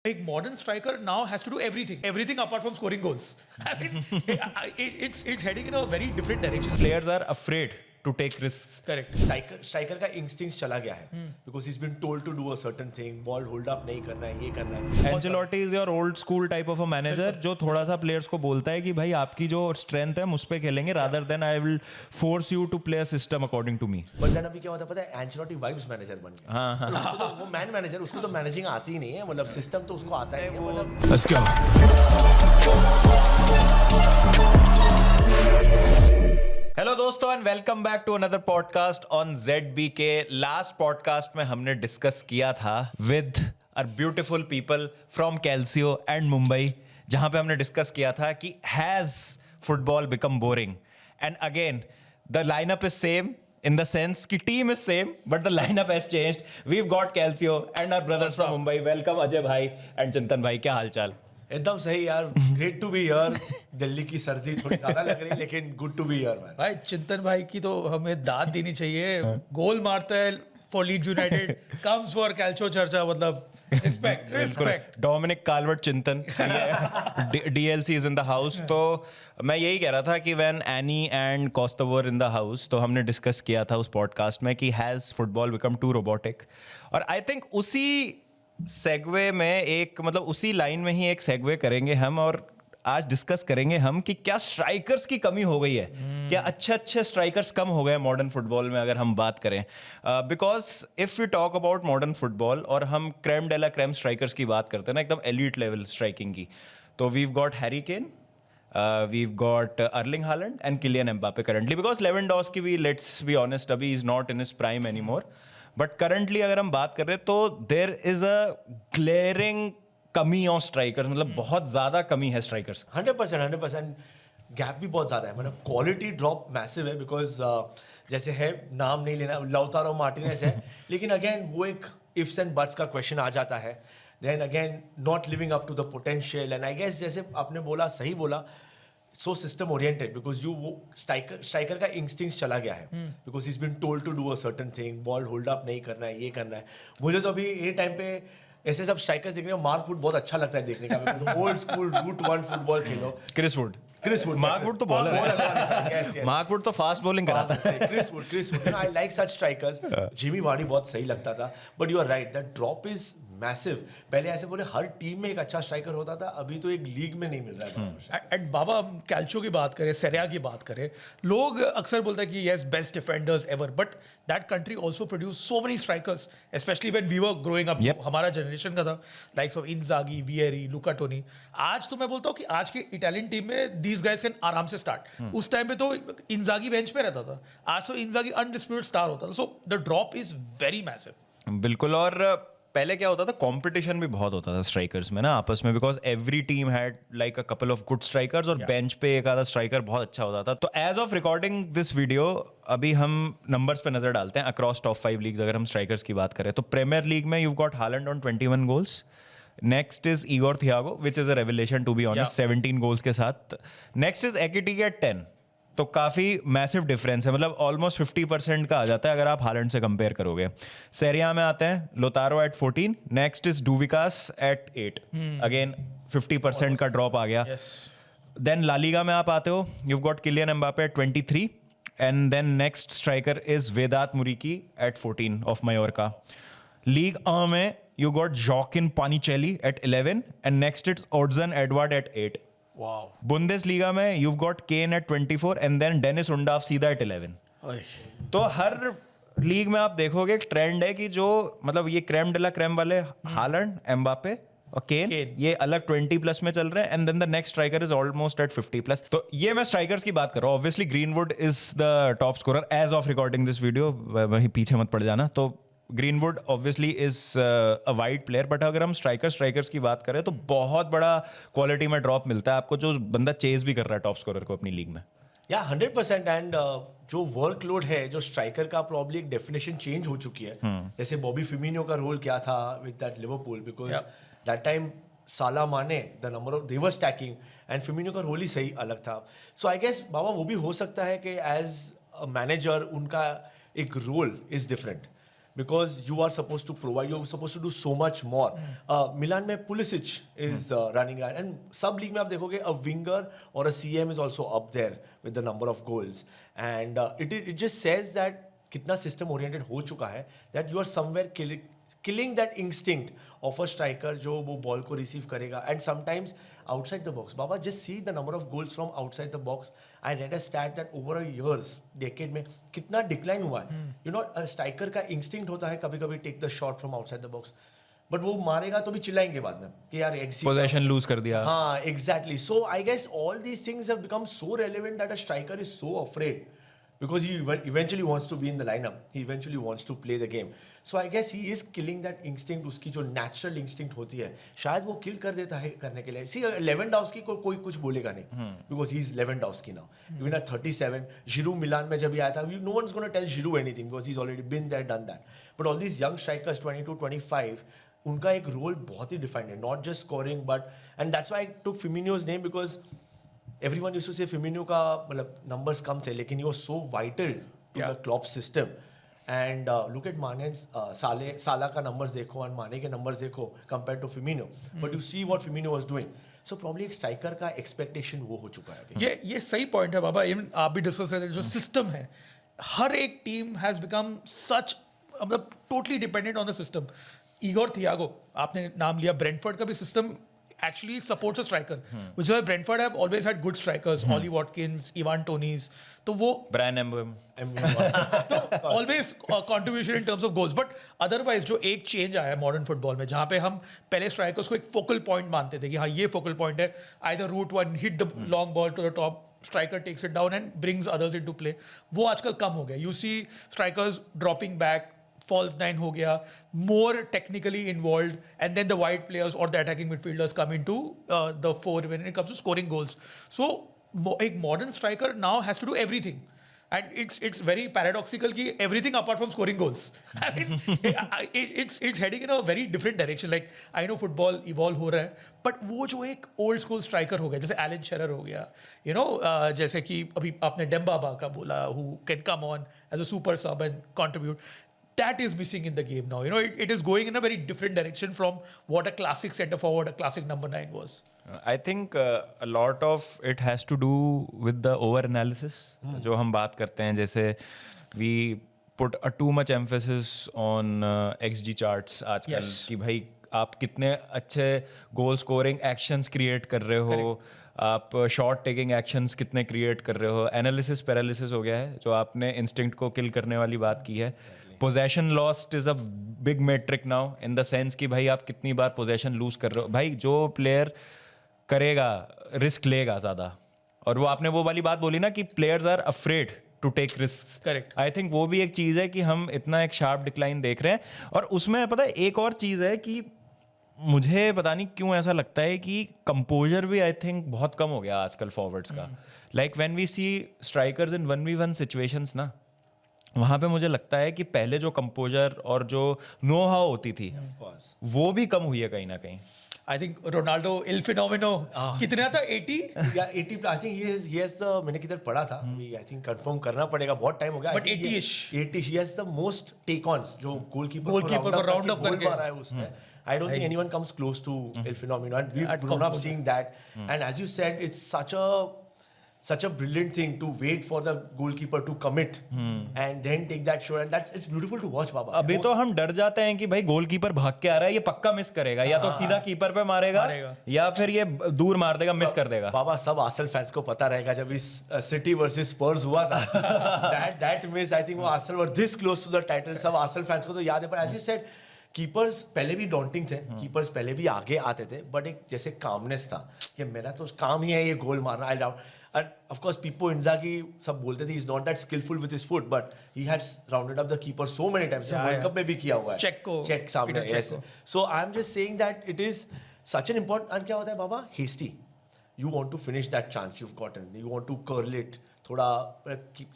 A modern striker now has to do everything apart from scoring goals. I mean, it's heading in a very different direction. Players are afraid to take risks. Correct. Striker का instinct चला गया है because he is been told to do a certain thing, ball hold up नहीं करना है, ये करना है. Ancelotti is your old school type of a manager जो थोड़ा सा प्लेयर्स को बोलता है कि भाई आपकी जो स्ट्रेंथ है हम उस पे खेलेंगे rather than I will force you to play a system according to me. But then अभी क्या होता है पता है, एंचेलोटी वाइब्स मैनेजर बन गया. हाँ. उसको तो वो मैन मैनेजर, उसको तो मैनेजिंग आती ही नहीं है, मतलब सिस्टम तो उसको आता है. मतलब Let's go. हेलो दोस्तों and welcome back to another podcast on ZBK. Last podcast में हमने डिस्कस किया था with our beautiful people from Calcio and Mumbai, जहां पे हमने डिस्कस किया था कि has football become boring. And again the lineup is same in the sense कि team is same but the lineup has changed. We've got Calcio and our brothers from Mumbai. Welcome Ajay भाई and Chintan भाई, क्या हालचाल? एकदम सही यार, great to be here. Delhi की सर्दी थोड़ी ज्यादा लग रही है लेकिन good to be here man. भाई चिंतन भाई की तो हमें दाद देनी चाहिए. गोल मारता है for Leeds United, comes for Calcio चर्चा, मतलब respect. Dominic Calvert Chintan DLC is in the house. तो मैं यही कह रहा था कि when Annie and Costover in the house, तो हमने डिस्कस किया था उस पॉडकास्ट में कि has football become too robotic. और आई थिंक उसी सेगवे में एक, मतलब उसी लाइन में ही एक सेगवे करेंगे हम, और आज डिस्कस करेंगे हम कि क्या स्ट्राइकर्स की कमी हो गई है, क्या अच्छे स्ट्राइकर्स कम हो गए मॉडर्न फुटबॉल में अगर हम बात करें. Because if you talk about modern football और हम क्रेम डेला क्रेम स्ट्राइकर्स की बात करते हैं ना, एकदम एलीट लेवल स्ट्राइकिंग की, तो we've got Harry Kane, we've got Erling Haaland and Kylian Mbappe currently, because Lewandowski भी, let's be honest, अभी is not in his prime anymore. But currently अगर हम बात कर रहे हैं तो there is a glaring कमी ऑफ स्ट्राइकर्स, मतलब बहुत ज्यादा कमी है स्ट्राइकर्स. 100% गैप भी बहुत ज़्यादा है, मतलब क्वालिटी ड्रॉप मैसिव है. बिकॉज जैसे है, नाम नहीं लेना, लाउतारो मार्टिनेज है, लेकिन अगेन वो एक इफ्स एंड बट्स का क्वेश्चन आ जाता है. Then again not living up to the potential. And I guess जैसे आपने बोला, सही बोला, सो सिस्टम ओरिएंटेड. बिकॉज वो स्ट्राइकर का इंस्टिंक्ट चला गया है, because he is been told to do a certain thing, ball hold up नहीं करना है, ये करना है. मुझे तो अभी ये टाइम पे ऐसे सब स्ट्राइकर्स देखने में मार्क वुड बहुत अच्छा लगता है देखने का. Old school route one football खेलो. क्रिस वुड मार्क वुड तो बॉलर है. मार्क वुड तो फास्ट बॉलिंग कराता है. Chris Wood I like such strikers. Jimmy Vardy बहुत सही लगता था. But you are right, that drop is massive. पहले ऐसे बोले हर टीम में एक अच्छा स्ट्राइकर होता था, अभी तो एक लीग में नहीं मिल रहा है. एंड बाबा, हम कैल्चो की बात करें, सेरिया की बात करें, लोग अक्सर बोलते हैं कि yes best defenders ever, but that country also produce so many strikers, specially when we were growing up. हमारा जनरेशन का था likes of Inzaghi, Vieri, Luca Toni. आज तो मैं बोलता हूँ कि आज की इटालियन टीम में दीज गाइज कैन आराम से स्टार्ट. उस टाइम पे तो इंजागी बेंच पे रहता था, आज तो इंजागी अनडिस्प्यूटेड स्टार होता था. So the drop is very massive. बिल्कुल. और पहले क्या होता था, कंपटीशन भी बहुत होता था स्ट्राइकर्स में ना आपस में, because every team had like a couple of good strikers, और बेंच पे एक आधा स्ट्राइकर बहुत अच्छा होता था. तो as of recording this video अभी हम नंबर्स पे नजर डालते हैं अक्रॉस टॉप 5 लीग्स. अगर हम स्ट्राइकर्स की बात करें तो प्रीमियर लीग में you got Haaland on 21 goals. Next is Igor Thiago which is a revelation to be honest, 17 goals के साथ. Next is Ekitike at 10. तो काफ़ी मैसिव डिफरेंस है, मतलब ऑलमोस्ट 50% का आ जाता है अगर आप हालैंड से कंपेयर करोगे. सेरिया में आते हैं लोतारो एट 14. नेक्स्ट इज डूविकास एट 8. अगेन 50% का ड्रॉप आ गया. देन ला लीगा में आप आते हो, you've got Kylian Mbappe at 23, and then next striker is Vedat Muriqi at 14 of Mallorca. League A में you got Joaquin Panicelli at 11, and next it's Odzan Edward at 8. Wow. Bundesliga में you've got Kane at 24, and then Dennis Undav सीधा at 11. तो हर league में आप देखोगे एक trend है कि जो, मतलब ये क्रेम डेला क्रेम वाले हालैंड, एम्बापे और केन, ये अलग 20+ में चल रहे हैं, and then the next striker is almost at 50+. तो ये मैं स्ट्राइकर्स की बात कर रहा हूँ. Obviously Greenwood is the top scorer as of recording this video, वहीं पीछे मत पड़ जाना. तो Greenwood obviously is a wide player, but अगर हम स्ट्राइकर्स की बात करें तो बहुत बड़ा क्वालिटी में ड्रॉप मिलता है आपको, जो बंदा चेज भी कर रहा है टॉप स्कोरर को अपनी लीग में. या 100%. एंड जो वर्कलोड है, जो स्ट्राइकर का प्रॉब्ली एक डेफिनेशन चेंज हो चुकी है. जैसे बॉबी फिमिनो का रोल क्या था with that Liverpool, because that time Salah Mane the number of they were stacking, and Firmino का रोल ही सही अलग था. सो आई गेस बाबा वो भी हो सकता है कि एज अ मैनेजर उनका एक role is different. because you are supposed to provide, you're supposed to do so much more. Milan में Pulisic is running around, and sub league में आप देखोगे a winger or a CM is also up there with the number of goals, and it just says that कितना system oriented हो चुका है, that you are somewhere killing that instinct of a striker जो वो ball को receive करेगा, and sometimes outside the box. Baba, just see the number of goals from outside the box. I read a stat that over a years, decade में कितना decline हुआ है. You know, a striker का instinct होता है कभी कभी take the shot from outside the box, but वो मारेगा तो भी चिल्लाएंगे बाद में कि यार पोजीशन लूज कर दिया. हाँ, exactly. So I guess all these things have become so relevant that a striker is so afraid. Because he eventually wants to be in the lineup. He eventually wants to play the game. So I guess he is killing that instinct, उसकी जो natural instinct होती है, शायद वो kill कर देता है करने के लिए. See, Lewandowski को कोई कुछ बोलेगा नहीं, because he is Lewandowski now. Even at 37, Giroud Milan में जब भी आया था, no one's going to tell Giroud anything because he's already been there, done that. But all these young strikers, 22, 25, उनका एक role बहुत ही defined है, not just scoring, but, and that's why I took Firmino's name, because everyone used to say Firmino का मतलब numbers कम थे, लेकिन he was so vital to the Klopp system. And look at Mane's Salah का numbers देखो and Mane के numbers देखो compared to Firmino. But you see what Firmino was doing. So probably एक striker का expectation वो हो चुका है अभी. ये सही पॉइंट है बाबा. इवन आप भी डिस्कस करते हैं जो सिस्टम है, हर एक टीम हैज बिकम सच, मतलब totally dependent on the system. Igor Thiago आपने नाम लिया, ब्रेंटफोर्ड का भी system actually supports a striker, which is why Brentford have always had good strikers, Ollie Watkins, Ivan Toney's. तो वो Brian Mbeumo always contribution in terms of goals. But otherwise जो एक change आया है मॉडर्न फुटबॉल में, जहाँ पे हम पहले स्ट्राइकर्स को एक फोकल पॉइंट मानते थे कि हाँ ये फोकल पॉइंट है, either route one, hit the long ball to the top, striker takes it down and brings others into play. वो आजकल कम हो गया. You see strikers dropping back, false nine हो गया, more technically involved, and then the wide players or the attacking midfielders come into the fore when it comes to scoring goals. So एक modern striker now has to do everything, and it's very paradoxical कि everything apart from scoring goals. I mean, it's heading in a very different direction. Like I know football evolve हो रहा है, but वो जो एक old school striker हो गया, जैसे Alan Shearer हो गया, you know, जैसे कि अभी आपने Demba Ba का बोला, who can come on as a super sub and contribute. That is missing in the game now. You know, it is going in a very different direction from what a classic centre forward, a classic number 9 was. I think a lot of it has to do with the over analysis जो हम बात करते हैं. जैसे we put a too much emphasis on XG charts आजकल, कि भाई आप कितने अच्छे गोल स्कोरिंग एक्शंस क्रिएट कर रहे हो, आप शॉट टेकिंग एक्शंस कितने क्रिएट कर रहे हो. एनालिसिस पैरालिसिस हो गया है, जो आपने इंस्टिंक्ट को किल करने वाली बात की है. Possession lost is a big metric now, in the sense कि भाई आप कितनी बार पोजेशन लूज कर रहे हो. भाई जो प्लेयर करेगा रिस्क लेगा ज़्यादा, और वो आपने वो वाली बात बोली ना कि players are afraid to take risk. Correct. I think वो भी एक चीज़ है कि हम इतना एक शार्प डिक्लाइन देख रहे हैं. और उसमें पता है एक और चीज़ है कि मुझे पता नहीं क्यों ऐसा लगता है कि कंपोजर भी आई थिंक बहुत कम हो गया आजकल फॉरवर्ड्स का. Like when we see strikers in 1v1 situations ना, वहाँ पे मुझे लगता है कि पहले जो कंपोजर और जो नो हाउ होती थी वो भी कम हुई है कहीं ना कहीं. I think Ronaldo, Il Fenomeno, कितना था 80? Yeah, 80. I think he has the, मैंने किधर पढ़ा था, I think confirm करना पड़ेगा, बहुत टाइम हो गया. But 80ish. 80. He has the most take-ons जो गोलकीपर को राउंड अप करके मारा है उसने. I don't think anyone comes close to El Fenomeno, and we've grown up seeing that. And as you said, it's such a brilliant thing to wait for the goalkeeper to commit and then take that shot, and it's beautiful to watch, बाबा. अभी तो हम डर जाते हैं कि भाई goalkeeper भाग के आ रहा है, ये पक्का मिस करेगा, या तो सीधा कीपर पे मारेगा या फिर ये दूर मार देगा, मिस कर देगा. बाबा सब आर्सेनल फैंस को पता रहेगा जब इस सिटी वर्सेस स्पर्स हुआ था, that miss, I think वो Arsenal were this close to the title. सब आर्सेनल फैंस को तो याद है, पर as you said, कीपर्स पहले भी डॉन्टिंग थे, कीपर्स पहले भी आगे आते थे, बट एक जैसे कामनेस था कि मेरा तो काम ही है ये गोल मारना. I doubt. And of course, Pippo Inzaghi सब बोलते थे he's not that skillful with his foot, but he has rounded up the keeper so many times. World Cup में भी किया हुआ है. Check सामने. Yes. So I'm just saying that it is such an important. and क्या होता है बाबा? Hasty. You want to finish that chance you've gotten. You want to curl it. थोड़ा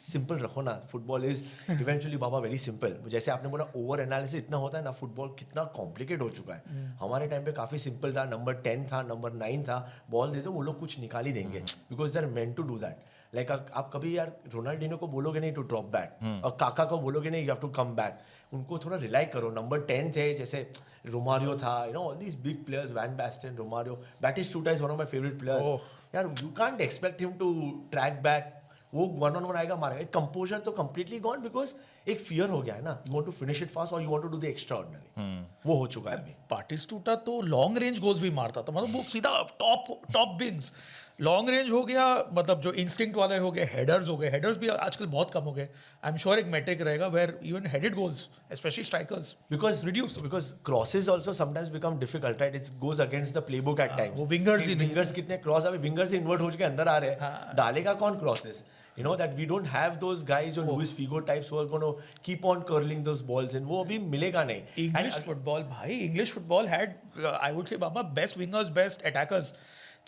सिंपल रखो ना. Football is eventually Baba very simple. जैसे आपने बोला over analysis इतना होता है ना, फुटबॉल कितना कॉम्प्लिकेट हो चुका है. हमारे टाइम पे काफ़ी सिंपल था. नंबर 10 था, नंबर 9 था, बॉल दे दो वो लोग कुछ निकाल ही देंगे, because they are meant to do that. Like आप कभी यार रोनाल्डिनो को बोलोगे नहीं टू ड्रॉप बैक और काका को बोलोगे नहीं you have to come back. उनको थोड़ा रिलाई करो. नंबर 10 थे जैसे रोमारियो था, you know all these big players, van Basten, Romario, Batistuta is one of my favourite players. यार you can't expect him to track back. वो 1-on-1 आएगा मारेगा. कंपोजर तो कंप्लीटली गॉन बिकॉज एक फियर हो गया है ना. You want to finish it fast और you want to do the extraordinary. वो हो चुका है अभी. बाटिस्टूटा तो लॉन्ग रेंज गोल्स भी मारता था, मतलब वो सीधा टॉप बिन्स. लॉन्ग रेंज हो गया, मतलब जो इंस्टिंक्ट वाले हो गए, हेडर्स हो गए. हेडर्स भी आजकल बहुत कम हो गए. आई एम श्योर एक मैट्रिक रहेगा where even headed goals, specially strikers, Because reduce. because crosses also sometimes become difficult, right? It goes against the playbook at times. वो wingers ही नहीं. wingers कितने क्रॉस अभी wingers इन्वर्ट हो के अंदर आ रहे हैं. डालेगा कौन crosses? You know that we don't have those guys or Luis Figo types who are going to keep on curling those balls and वो अभी मिलेगा नहीं. English football भाई, English football had I would say बाबा best wingers, best attackers.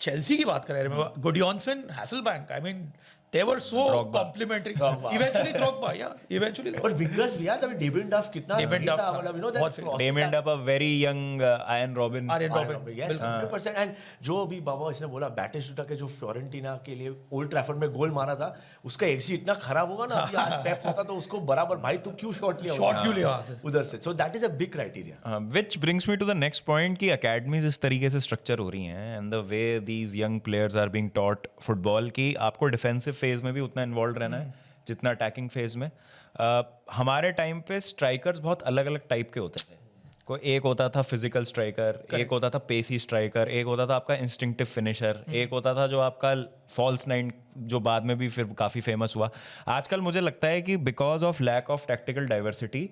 Chelsea की बात कर रहे हैं, Gudjohnsen, Hasselbaink, I mean they were so complimentary. Eventually Drogba, eventually. और wingers भी यार तभी Damien Duff कितना Damien सही Duff था, था, मतलब you know that बहुत सही. crosses Damien that- Duff, a very young Arjen Robben. Arjen Robben. Yes, 100%. And जो अभी बाबा इसने बोला बैटिस्टूटा के जो फ्लोरेंटीना के लिए ओल्ड ट्रैफर्ड में गोल मारा था, उसका एक्सी इतना खराब होगा ना कि आज पेप होता तो उसको बराबर भाई तू क्यों शॉट लिया Shot क्यों लिया वहाँ से? उधर से. So that is a big criteria. Which brings me to the next point कि academies इस तरीके से structure हो रही हैं and the way these young players are being taught football कि आपको defensive phase में भी उतना involved रहना है जितना अटैकिंग फेज में. हमारे टाइम पे स्ट्राइकर्स बहुत अलग अलग टाइप के होते थे. कोई एक होता था फिजिकल स्ट्राइकर, एक होता था पेसी स्ट्राइकर, एक होता था आपका इंस्टिंक्टिव फिनिशर, एक होता था जो आपका फॉल्स नाइन जो बाद में भी फिर काफ़ी फेमस हुआ. आजकल मुझे लगता है कि because of lack of tactical diversity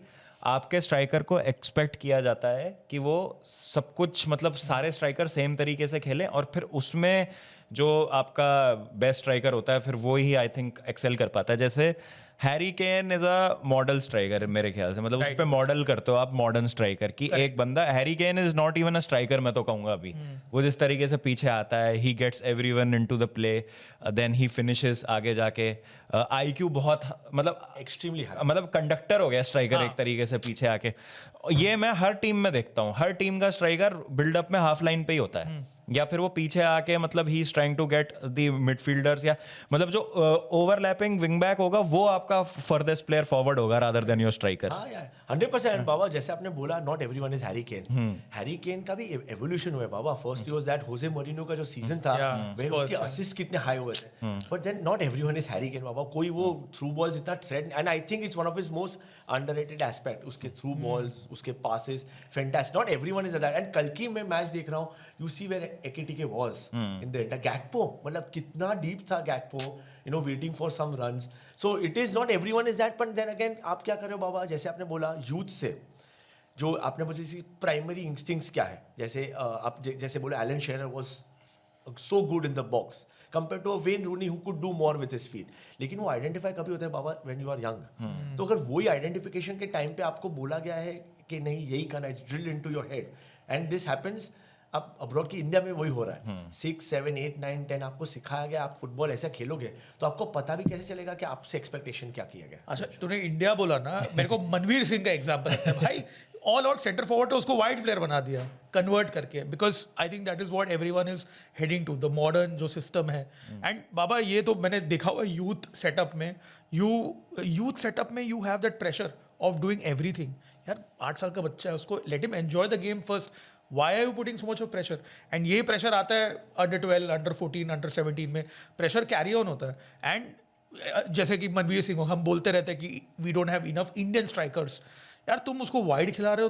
आपके स्ट्राइकर को एक्सपेक्ट किया जाता है कि वो सब कुछ मतलब सारे स्ट्राइकर सेम तरीके से खेलें और फिर उसमें जो आपका बेस्ट स्ट्राइकर होता है फिर वो ही आई थिंक एक्सेल कर पाता है. जैसे Harry Kane is a model striker मेरे ख्याल से, मतलब उस पे मॉडल करते हो आप मॉडर्न स्ट्राइकर की. एक बंदा Harry Kane is not even a striker मैं तो कहूंगा अभी. वो जिस तरीके से पीछे आता है, he gets everyone into the play, then he finishes आगे जाके. आईक्यू बहुत मतलब Extremely high. मतलब कंडक्टर हो गया स्ट्राइकर एक तरीके से पीछे आके. ये मैं हर टीम में देखता हूँ. हर टीम का स्ट्राइकर बिल्डअप में हाफ लाइन पे ही होता है या फिर वो पीछे आके मतलब he is trying to get the midfielders या मतलब जो ओवरलैपिंग विंग बैक होगा वो आपका फर्देस्ट प्लेयर फॉरवर्ड होगा रादर देन योर स्ट्राइकर. हाँ यार 100% बाबा. जैसे आपने बोला not everyone is Harry Kane. Harry Kane का भी एवोल्यूशन हुआ है बाबा. First was that Jose Mourinho का जो सीजन था where उसके असिस्ट कितने हाई हुए थे. But then not everyone is Harry Kane बाबा. कोई वो थ्रू बॉल्स इतना threat, and I think it's one of his most underrated aspect. उसके थ्रू बॉल्स, उसके passes fantastic. Not everyone is that. And कल की मैं मैच देख रहा हूँ, you see where Ekitike was in the end Gakpo, मतलब कितना डीप था Gakpo, you know waiting for some runs. So it is not everyone is that. But then again आप क्या कर रहे हो बाबा, जैसे आपने बोला यूथ से जो आपने बोला प्राइमरी इंस्टिंक्ट्स क्या है. जैसे आप जैसे बोले Alan Shearer was so good in the box compared to a Wayne Rooney who could do more with his feet. लेकिन वो आइडेंटिफाई कभी होता है बाबा when you are young. तो अगर वही आइडेंटिफिकेशन के टाइम पे आपको बोला गया है कि नहीं यही करना है, drill into your head, and this happens. अब अब्रॉड की इंडिया में वही हो रहा है. 6, 7, 8, 9, 10 आपको सिखाया गया, आप फुटबॉल ऐसा खेलोगे तो आपको पता भी कैसे चलेगा कि आपसे एक्सपेक्टेशन क्या किया गया. अच्छा तूने इंडिया बोला ना, मेरे को मनवीर सिंह का एग्जांपल है भाई. ऑल आउट सेंटर फॉरवर्ड तो उसको वाइड प्लेयर बना दिया कन्वर्ट करके, because I think that is what everyone is heading to, the modern जो सिस्टम है. एंड बाबा ये तो मैंने देखा हुआ यूथ सेटअप में, यूथ सेटअप में you have that pressure of doing everything. यार 8 साल का बच्चा है, उसको let him enjoy the game first. Why are you putting so much of pressure? And ये प्रेशर आता है अंडर 12, अंडर 14, अंडर 17 में प्रेशर कैरी ऑन होता है. एंड जैसे कि मनवीर सिंह को हम बोलते रहते हैं कि we don't have enough Indian strikers. यार तुम उसको वाइड खिला रहे हो,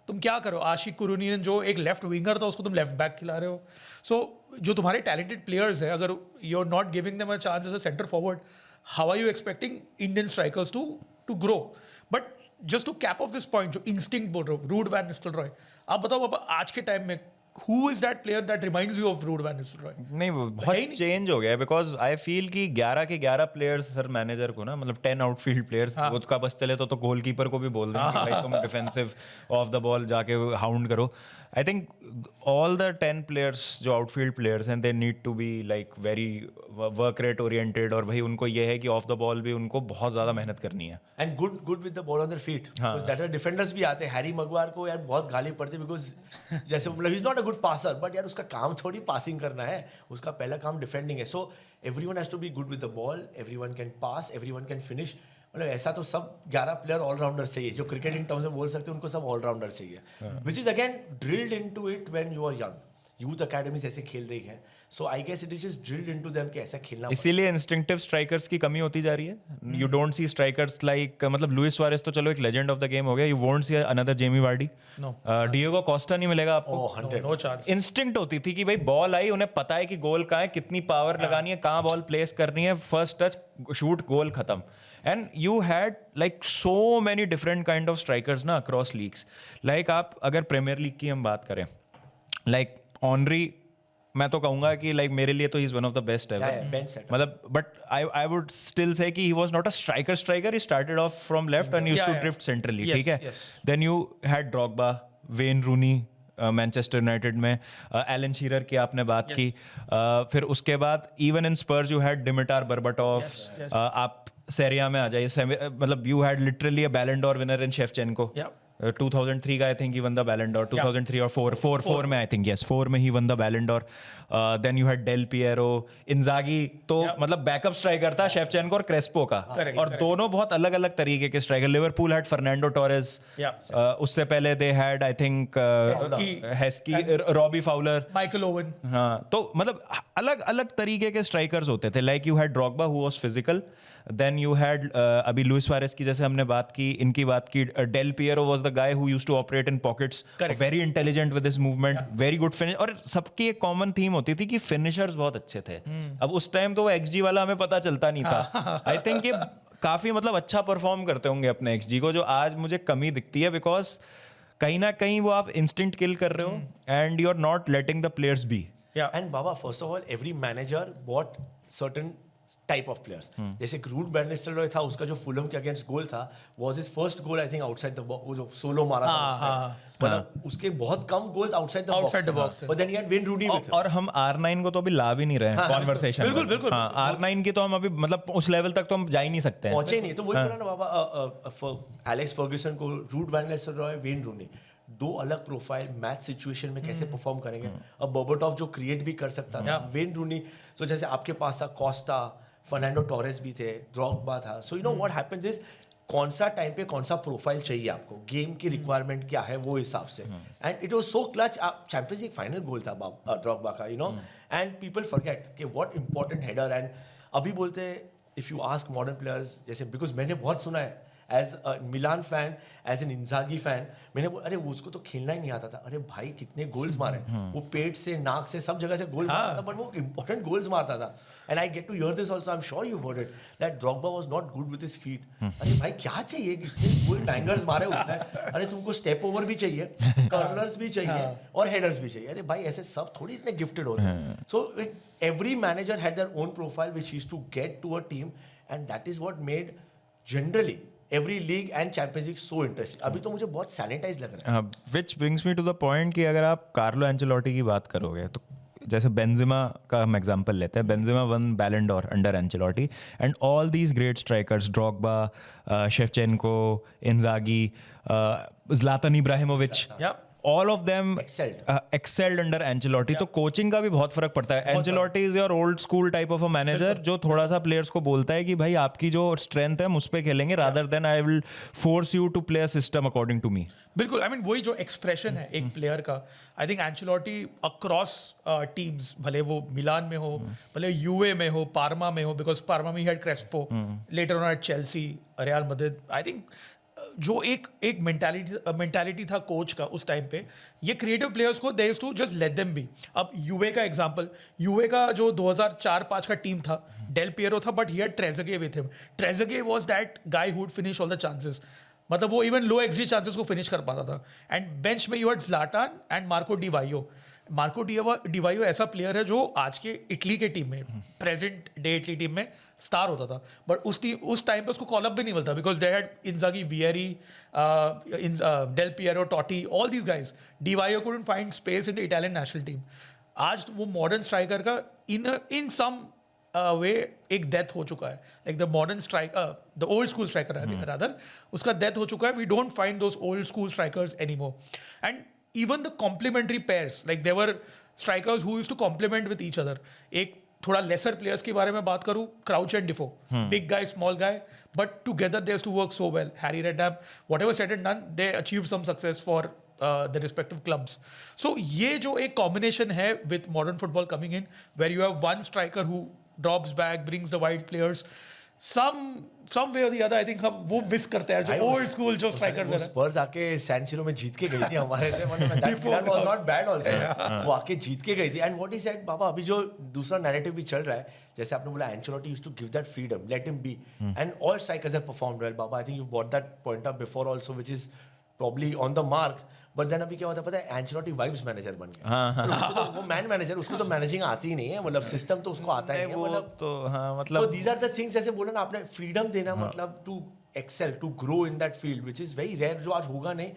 तुम क्या करो. आशिक कुरुनियन जो एक लेफ्ट विंगर था उसको तुम लेफ्ट बैक खिला रहे हो. सो जो तुम्हारे टैलेंटेड प्लेयर्स है, अगर you are not giving them a chance as a centre forward, how are you expecting Indian strikers to grow? But just to cap off this point, जो इंस्टिंक्ट बोल रहे हो, रूड वैन निस्टेलरॉय, आप बताओ बाबा आज के टाइम में who is that player that reminds you of Ruud van Nistelrooy? नहीं वो बहुत चेंज हो गया है बिकॉज आई फील कि 11 के 11 प्लेयर्स सर मैनेजर को ना, मतलब 10 आउटफील्ड प्लेयर्स उसका बस चले तो गोलकीपर को भी बोल दें कि भाई तुम डिफेंसिव ऑफ द बॉल जाके हाउंड करो. I think all the 10 players जो आउटफील्ड प्लेयर्स हैं they need to be like very work rate oriented, और भाई उनको ये है कि ऑफ द बॉल भी उनको बहुत ज़्यादा मेहनत करनी है. And good with the ball on their feet. Because that defenders भी आते हैं. हैरी मगवार को यार बहुत गाली पड़ती है बिकॉज़ जैसे मतलब he is not a good passer but यार उसका काम थोड़ी पासिंग करना है, उसका पहला काम डिफेंडिंग है. So everyone has to be good with the ball, everyone can pass, everyone can finish. मतलब ऐसा तो सब 11 प्लेयर ऑलराउंडर चाहिए, जो क्रिकेटिंग टर्म्स में बोल सकते हैं उनको सब ऑलराउंडर चाहिए, which is again drilled into it when you are young. Youth academies ऐसे खेल रही है, so I guess it is just drilled into them कि ऐसा खेलना. इसीलिए इंस्टिंक्टिव स्ट्राइकर्स की कमी होती जा रही है. You don't see strikers like, मतलब लुइस सुआरेस तो चलो एक लेजेंड ऑफ द गेम हो गया, you won't see another Jamie Vardy. No. Diego Costa नहीं मिलेगा आपको. Oh, 100. No chance. इंस्टिंक्ट होती थी कि भाई बॉल आई, उन्हें पता है कि गोल कहाँ है, कितनी पावर लगानी है, कहाँ बॉल प्लेस करनी है, फर्स्ट टच शूट गोल खत्म. And you had like so many different kind of strikers ना अक्रॉस लीग्स. लाइक आप अगर प्रीमियर लीग की हम बात करें, लाइक ऑनरी, मैं तो कहूंगा कि लाइक मेरे लिए तो he is one of the best ever. Bench set. मतलब but I would still say कि he was not a striker. He started off from left and used to drift centrally. Yes, ठीक है. yes. Then you had Drogba, Wayne Rooney Manchester United में, Alan Shearer की आपने बात की. फिर उसके बाद even in Spurs you had Dimitar Berbatov. yes. आप सेरिया में आ जाइए, मतलब यू हैड लिटरली अ बैलन डॉर विनर इन शेफचेंको. Yeah. 2003 का आई think he won the Ballon Dar. 2003 और 4 में आई थिंक, यस 4 में ही won the Ballon d'Or. Then you had Del Piero, Inzaghi. तो मतलब बैकअप स्ट्राइकर था शेफचेंको और क्रेस्पो का. Correct, और correct. दोनों बहुत अलग अलग तरीके के striker. Liverpool had Fernando Torres. Yeah. उससे पहले they had I think Heskey, Robbie Fowler. Michael Owen. हाँ, तो मतलब अलग अलग तरीके के स्ट्राइकर्स होते थे. Like you had Drogba who was physical. Then you had अभी लुइस सुआरेस की जैसे हमने बात की, इनकी बात की. Del Piero was the guy who used to operate in pockets, Correct. Very intelligent with his movement, very good finish. और सबकी एक कॉमन थीम होती थी कि फिनिशर्स बहुत अच्छे थे. अब उस टाइम तो वो एक्सजी वाला हमें पता चलता नहीं था. आई थिंक ये काफी मतलब अच्छा परफॉर्म करते होंगे अपने एक्सजी को, जो आज मुझे कमी दिखती है. बिकॉज कहीं ना कहीं वो आप इंस्टेंट किल कर रहे हो and you are not letting the players be. Yeah. And Baba, first of all, every manager bought certain type of players. जैसे रूट बैन निस्टलरॉय था, उसका जो फुलहम के अगेंस्ट गोल था was his first goal I think outside the box, वो जो solo मारा था उसने. मतलब उसके बहुत कम गोल्स आउटसाइड द बॉक्स थे. But then he had Wayne Rooney with him. और हम R9 को तो अभी ला भी नहीं रहे हैं कॉन्वर्सेशन. बिल्कुल, बिल्कुल. हाँ, R9 की तो हम अभी मतलब उस लेवल तक तो हम जा ही नहीं सकते हैं. पहुंचे नहीं. तो वही बोला ना बाबा, एलेक्स फर्ग्यूसन को, रूट वैन निस्टलरॉय, वेन रूनी, दो अलग प्रोफाइल मैच सिचुएशन में कैसे परफॉर्म करेंगे. अब बर्बाटोव जो क्रिएट भी कर सकता था, वेन रूनी. तो जैसे आपके पास था कोस्टा, फर्नांडो टोरेस भी थे, ड्रॉगबा था. So you know what happens is, कौन सा टाइम पे कौन सा प्रोफाइल चाहिए आपको, गेम की रिक्वायरमेंट क्या है वो हिसाब से. And it was so clutch. Champions League final goal था ड्रॉगबा का, you know. And people forget कि व्हाट इंपॉर्टेंट हेडर. एंड अभी बोलते if you ask modern players, जैसे बिकॉज मैंने बहुत सुना है as a Milan fan, as an Inzaghi fan, मैंने बोला अरे उसको तो खेलना ही नहीं आता था. अरे भाई कितने गोल्स मारे, वो पेट से, नाक से, सब जगह से गोल मारता था, बट वो इंपॉर्टेंट गोल्स मारता था. And I get to hear this also, I am sure you heard it, that Drogba was not good with his feet. अरे भाई क्या चाहिए, कितने गोल बैंगर्स मारे उसने. अरे तुमको स्टेप ओवर भी चाहिए, कर्नर्स भी चाहिए और हेडर्स भी चाहिए. अरे भाई ऐसे सब थोड़ी इतने गिफ्टेड होते हैं. So every manager had their own profile which he used to get to a team, and that is what made generally every league and Champions League so interesting. अभी तो मुझे बहुत सैनिटाइज लग रहा है. Which brings me to the point कि अगर आप कार्लो एंचेलोटी की बात करोगे तो जैसे बेंजिमा का हम एग्जांपल लेते हैं. Benzema won Ballon d'Or under Ancelotti and all these great strikers, Drogba, Shevchenko, Inzaghi, Zlatan Ibrahimovic, all of them excelled under Ancelotti. तो कोचिंग का भी बहुत फर्क पड़ता है. Ancelotti is your old school type of a manager जो थोड़ा सा प्लेयर्स को बोलता है कि भाई आपकी जो स्ट्रेंथ है हम उस पे खेलेंगे, rather than I will force you to play a system according to me. बिल्कुल. आई मीन वही जो एक्सप्रेशन है एक प्लेयर का, I think Ancelotti across teams, भले वो मिलान में हो, भले यूए में हो, पार्मा में हो, बिकॉज पार्मा में he had Crespo, later on at Chelsea, Real Madrid. I think जो एक मेंटालिटी था कोच का उस टाइम पे, ये क्रिएटिव प्लेयर्स को they used to just let them be. अब यूए का एग्जांपल, यूए का जो 2004-5 का टीम था, डेल पिएरो था, but he had Trezeguet with him. Trezeguet was that guy who would finish all the chances. मतलब वो इवन लो एक्सजी चांसेस को फिनिश कर पाता था. एंड बेंच में you had Zlatan and Marco Di Vaio. Marco Di Vaio ऐसा player है जो आज के इटली के टीम में, प्रेजेंट डे इटली टीम में स्टार होता था, बट उस टाइम पे उसको कॉल अप भी नहीं मिलता, because they had Inzaghi, Vieri, Del Piero, Totti, all these guys. Di Vaio couldn't find space in the Italian national team. आज वो मॉडर्न स्ट्राइकर का इन सम वे एक डेथ हो चुका है. Like the modern striker, the old school striker rather, उसका death हो चुका है. We don't find those old school strikers anymore. And even the complementary pairs, like there were strikers who used to complement with each other. एक थोड़ा lesser players के बारे में बात करूँ, Crouch and Defoe, big guy, small guy, but together they used to work so well. Harry Redknapp, whatever said and done, they achieved some success for the respective clubs. So ये जो एक combination है with modern football coming in, where you have one striker who drops back, brings the wide players. Some way or the other, I think हम वो miss करते हैं जो old school जो strikers हैं. स्पर्स आके सैन सिरो में जीत के गई थी हमारे से, मतलब that Milan was not bad also. वो आके जीत के गई थी. And what he said, बाबा अभी जो दूसरा नैरेटिव भी चल रहा है, जैसे आपने बोला Ancelotti used to give that freedom, let him be, and all strikers have performed well. Baba I think you've brought that point up before also, which is probably on the mark. But then अभी क्या होता है पता है, Ancelotti vibes manager बन गया. वो man manager, उसको तो मैनेजिंग आती ही नहीं है, मतलब सिस्टम तो उसको आता ही नहीं है. मतलब तो हाँ, मतलब दीज आर द थिंग्स, जैसे बोला ना आपने, फ्रीडम देना मतलब to excel, to grow in that field, which is very rare, जो आज होगा नहीं.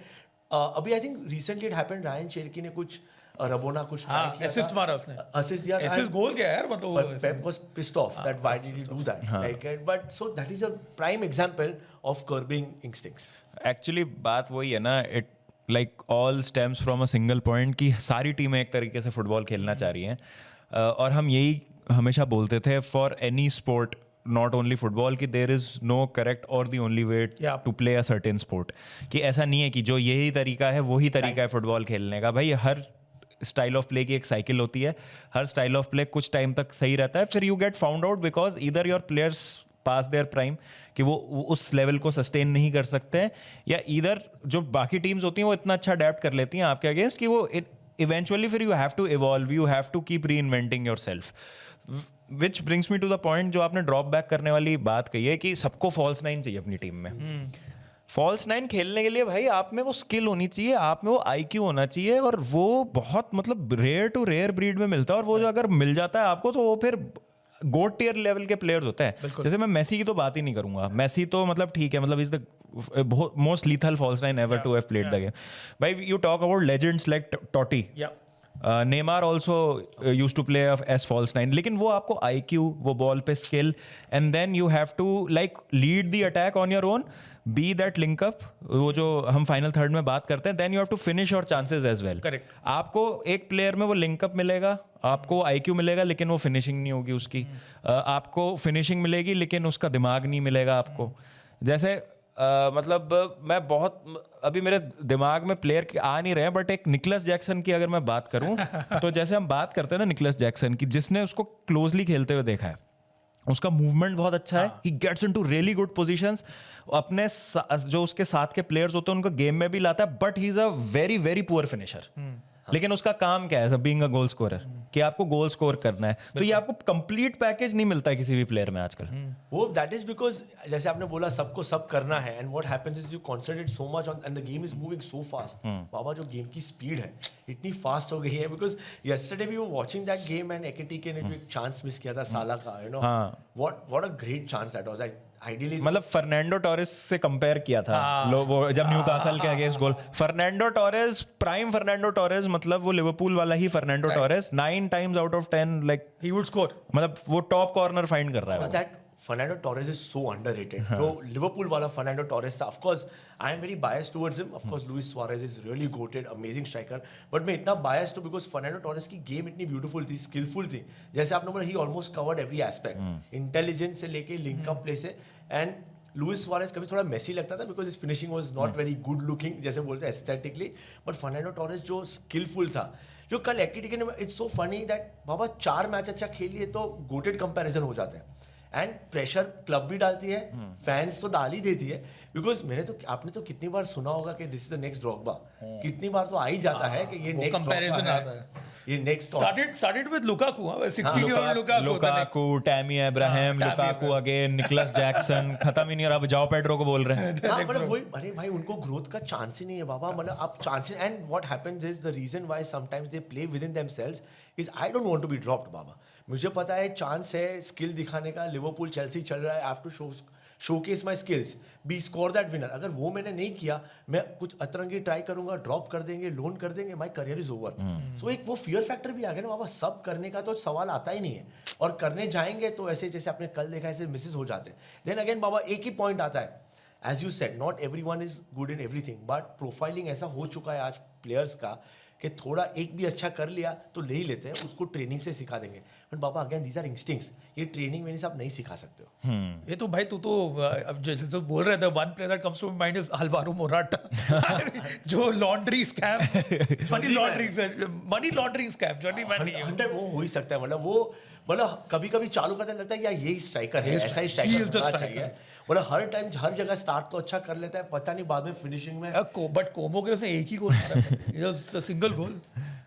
अभी I think recently it happened, Ryan Cherki ने कुछ रबोना कुछ असिस्ट मारा उसने, असिस्ट दिया, असिस्ट गोल क्या यार, मतलब Pep was pissed off that why did you do that, like, but so that is a prime example of curbing instincts. Actually बात वही है ना, it like all stems from a single point कि सारी टीमें एक तरीके से फुटबॉल खेलना चाह रही हैं. और हम यही हमेशा बोलते थे for any sport, not only football, कि देर इज़ नो करेक्ट और the only way to play a certain sport. कि ऐसा नहीं है कि जो यही तरीका है वही तरीका है फुटबॉल खेलने का. भाई हर स्टाइल ऑफ प्ले की एक साइकिल होती है, हर स्टाइल ऑफ प्ले कुछ टाइम तक सही रहता है, फिर you get found out because either your players past their prime कि वो उस लेवल को सस्टेन नहीं कर सकते हैं, या इधर जो बाकी टीम्स होती हैं वो इतना अच्छा अडेप्ट कर लेती हैं आपके अगेंस्ट कि वो इवेंचुअली फिर you have to evolve, you have to keep reinventing yourself. Which brings me to the point जो आपने ड्रॉप बैक करने वाली बात कही है कि सबको फॉल्स नाइन चाहिए अपनी टीम में. फॉल्स नाइन खेलने के लिए भाई आप में वो स्किल होनी चाहिए, आप में वो आईक्यू होना चाहिए, और वो बहुत मतलब रेयर टू रेयर ब्रीड में मिलता है. और वो जो अगर मिल जाता है आपको तो वो फिर गोट टियर लेवल के प्लेयर्स होते हैं. जैसे मैं मेसी की तो बात ही नहीं करूंगा, मेसी तो मतलब ठीक है, मतलब is the most lethal false nine ever to have played the game. भाई you talk about legends like Totti, Neymar also use to play as false nine, लेकिन वो आपको आईक्यू, वो बॉल पे skill, and then you have to like lead the attack on your own, be that link up, वो जो हम final third में बात करते हैं, then you have to finish your chances as well. Correct. आपको एक प्लेयर में वो लिंक अप मिलेगा, आपको आईक्यू मिलेगा लेकिन वो फिनिशिंग नहीं होगी उसकी, आपको फिनिशिंग मिलेगी लेकिन उसका दिमाग नहीं मिलेगा आपको. जैसे मतलब मैं बहुत अभी मेरे दिमाग में प्लेयर आ नहीं रहे हैं, बट एक निकलस जैक्सन की अगर मैं बात करूं तो जैसे हम बात करते हैं ना निकलस जैक्सन की, जिसने उसको क्लोजली खेलते हुए देखा है, उसका मूवमेंट बहुत अच्छा है, he gets into really good positions, अपने जो उसके साथ के प्लेयर्स होते हैं उनको गेम में भी लाता है, but he is a very very poor finisher. लेकिन उसका काम क्या है, बीइंग अ गोल स्कोरर, कि आपको गोल स्कोर करना है. तो ये आपको कंप्लीट पैकेज नहीं मिलता है किसी भी प्लेयर में आजकल. वो दैट इज बिकॉज जैसे आपने बोला सबको सब करना है, and what happens is you concentrate so much on, and the game is moving so fast. बाबा जो गेम की स्पीड है इतनी फास्ट हो गई है, because yesterday we were watching that game and एकेटीके ने जो एक चांस मिस किया था साला का, you know what a great chance that was. Ideally मतलब फर्नांडो टोरेस से कंपेयर किया था वो जब न्यूकासल के against goal. Fernando Torres, prime Fernando Torres, मतलब वो लिवरपूल वाला ही Fernando Torres, 9 times out of 10 like he would score. मतलब वो टॉप कॉर्नर फाइंड कर रहा है. That Fernando Torres is so underrated. जो लिवरपूल वाला Fernando Torres था, of course I am very biased towards him. Of course Luis Suarez is really goated, amazing striker. But मैं इतना biased हूँ because Fernando Torres की game इतनी beautiful थी, skillful थी. जैसे आपने बोला, he almost covered every aspect. Intelligence से लेके link up play से, and लुइस सुआरेज कभी थोड़ा मेसी लगता था because is finishing was not very good looking, जैसे बोलते हैं एस्थेटिकली. बट फर्नांडो टोरेस जो स्किलफुल था, जो कल एक्टिविटी ने, it's so funny that Baba 4 match अच्छा खेल लिए तो गोटेड कंपैरिजन हो जाते हैं. एंड प्रेशर क्लब भी डालती है, फैंस तो डाल ही देती है, बिकॉज आपने तो कितनी बार सुना होगा कि this is the next Drogba. कितनी बार तो आ ही जाता है कि ये नेक्स्ट कंपैरिजन आता है, ये next started with Lukaku, 16-year-old Lukaku, Tammy Abraham, Lukaku again, Nicholas Jackson, खत्म ही नहीं, और अब जाओ पेड्रो को बोल रहे हैं. मतलब वही, अरे भाई उनको ग्रोथ का चांस ही नहीं है बाबा. मतलब आप chance, and what happens is the reason why sometimes they play within themselves is I don't want to be dropped बाबा. मुझे पता है चांस है स्किल दिखाने का, लिवरपूल चेल्सी चल रहा है, I have to showcase my skills, be score that winner. अगर वो मैंने नहीं किया, मैं कुछ अतरंगी ट्राई करूंगा, ड्रॉप कर देंगे, लोन कर देंगे, माई करियर इज ओवर. सो एक वो फियर फैक्टर भी आ गया ना बाबा, सब करने का तो सवाल आता ही नहीं है, और करने जाएंगे तो ऐसे जैसे आपने कल देखा ऐसे मिसेस हो जाते हैं. देन अगेन बाबा एक ही पॉइंट आता है, as you said not everyone is good in everything, but profiling ऐसा हो चुका है आज प्लेयर्स का कि थोड़ा एक भी अच्छा कर लिया तो ले ही लेते हैं, उसको ट्रेनिंग से सिखा देंगे. बट बाबा अगेन दीज आर इंस्टिंक्ट्स, ये ट्रेनिंग में आप नहीं सिखा सकते हो. ये तो भाई तू तो अब जैसे तो बोल रहे थे, one player that comes to mind is Alvaro Morata जो laundry scam, money laundering scam journeyman नहीं है. 100 वो हो ही सकता है. मतलब कभी कभी चालू करते लगता है यार यही स्ट्राइकर है, ऐसा ही He is the striker striker. चाहिए. मतलब हर टाइम हर जगह स्टार्ट तो अच्छा कर लेता है, पता नहीं बाद में फिनिशिंग में बट कोमो के उसने एक ही गोल मारा, single goal.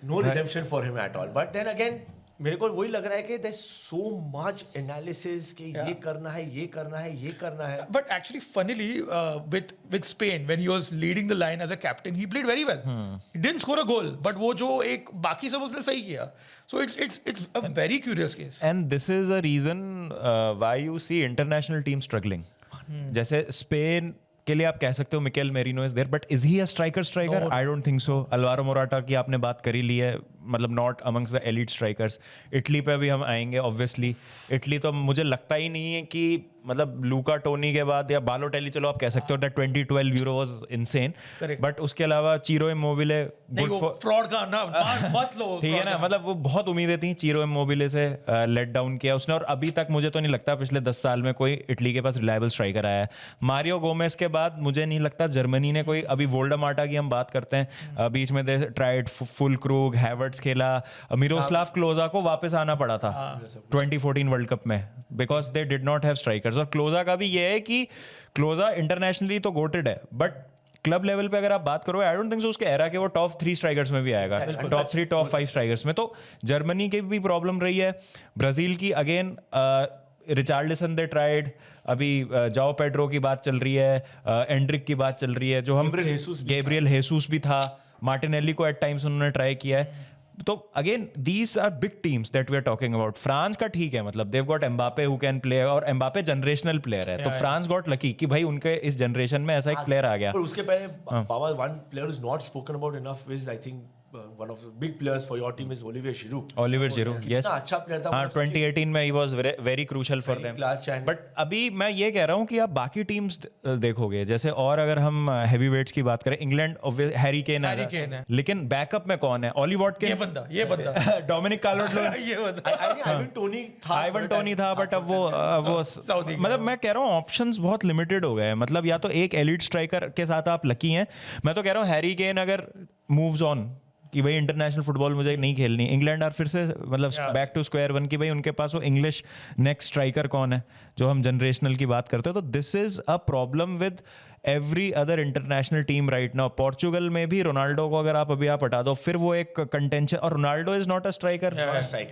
No redemption for him at all. But then again मेरे को वही लग रहा है कि देयर सो मच एनालिसिस कि ये करना है, ये करना है, ये करना है. But actually, funnily, with Spain, when he was leading the line as a captain, he played very well. He didn't score a goal, but वो जो एक बाकी सब उसने सही किया. So it's a very curious case. And this is a reason why you see international teams struggling. जैसे Spain के लिए आप कह सकते हो Mikel Merino is there, but is he a striker? I don't think so. Alvaro Morata की आपने बात करी ली है, मतलब not amongst the elite strikers. Italy पे भी हम आएंगे ऑब्वियसली. इटली तो मुझे लगता ही नहीं है कि मतलब लूका टोनी के बाद या बालोटेली, चलो आप कह सकते हो that 2012 euro was insane, but उसके अलावा चीरो इमोबिले नहीं वो फ्रॉड का ना मत लो. ठीक है ना, मतलब वो बहुत उम्मीदें थी चीरो इमोबिले से, लेट डाउन किया उसने. और अभी तक मुझे तो नहीं लगता पिछले 10 साल में कोई इटली के पास रिलायबल स्ट्राइकर आया है. मारियो गोमेस के बाद मुझे नहीं लगता जर्मनी ने कोई, अभी वोल्डेमार्टा की हम बात करते हैं, बीच में they tried full Krug, Havertz खेला, मिरोस्लाव क्लोजा को वापस आना पड़ा था 2014 वर्ल्ड कप में because they did not have strikers. और क्लोजा का भी ये है कि क्लोजा इंटरनेशनली तो गोटेड है, बट क्लब लेवल पे अगर आप बात करो, आई डोंट थिंक सो उसके एरा के वो टॉप 3 स्ट्राइकर्स में भी आएगा, टॉप 3 टॉप 5 स्ट्राइकर्स में. तो जर्मनी की भी प्रॉब्लम रही है. ब्राजील की अगेन रिचार्लिसन दे ट्राइड, अभी जाओ पेड्रो की बात चल रही है, एंड्रिक की बात चल रही है, जो हम गैब्रियल हेसूस भी था, मार्टिनेली को एट टाइम्स उन्होंने ट्राई किया है. तो again these are big teams that we are talking about. France का ठीक है, मतलब they've got Mbappe who can play, और एम्बापे जनरेशनल प्लेयर है, तो फ्रांस गॉट लकी कि भाई उनके इस जनरेशन में ऐसा एक प्लेयर आ गया. पर उसके पहले बाबा one player is not spoken about enough is I think one of the big players for your team is Olivier Giroud. Olivier Giroud, yes. अच्छा प्लेयर था. हाँ, 2018 में he was very crucial for them. But अभी मैं ये कह रहा हूँ कि आप बाकी टीम्स देखोगे, जैसे और अगर हम हैवी वेट्स की बात करें, इंग्लैंड हैरी केन है, लेकिन बैकअप में कौन है? ऑली वॉटकिंस, ये बंदा डोमिनिक कार्लोट-लूइन, ये बंदा आइवन टोनी था, बट अब वो मतलब मैं कह रहा हूँ ऑप्शंस बहुत लिमिटेड हो गए हैं. मतलब या तो एक एलिट स्ट्राइकर के साथ आप लकी हैं. मैं तो कह रहा हूँ हैरी केन अगर मूव्स ऑन कि भाई इंटरनेशनल फुटबॉल मुझे नहीं खेलनी, इंग्लैंड और फिर से मतलब बैक टू स्क्वायर वन की भाई उनके पास वो इंग्लिश नेक्स्ट स्ट्राइकर कौन है, जो हम जनरेशनल की बात करते हैं. तो this is a problem with every other international team right now. Portugal में भी रोनाल्डो को अगर आप अभी आप हटा दो, फिर वो एक कंटेंशन, और Ronaldo is not a striker.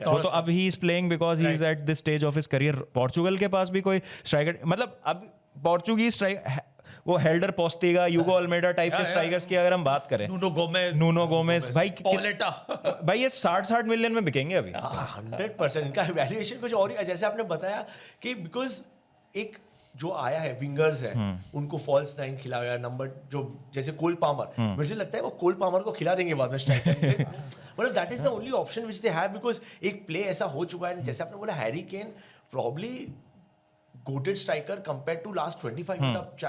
वो तो अब he is playing because he is at this stage of his career. Portugal के पास भी कोई स्ट्राइकर, मतलब अब पोर्चुगीज स्ट्राइकर, वो हेल्डर पोस्टिगा, यूगो अल्मेडा टाइप के स्ट्राइकर्स की अगर हम बात करें, नूनो गोमेज भाई भाई ये 60 मिलियन में बिकेंगे अभी. 100% इनका वैल्यूएशन कुछ और ही, जैसे आपने बताया कि बिकॉज एक जो आया है विंगर्स है उनको फॉल्स 9 खिलाया, नंबर जो जैसे कोल पामर, मुझे लगता है वो कोल पामर को खिला देंगे बाद में स्ट्राइकर. मतलब that is the only option which they have, because एक प्ले ऐसा हो चुका है. जैसे आपने बोला Harry Kane probably goated striker compared to last 25 years.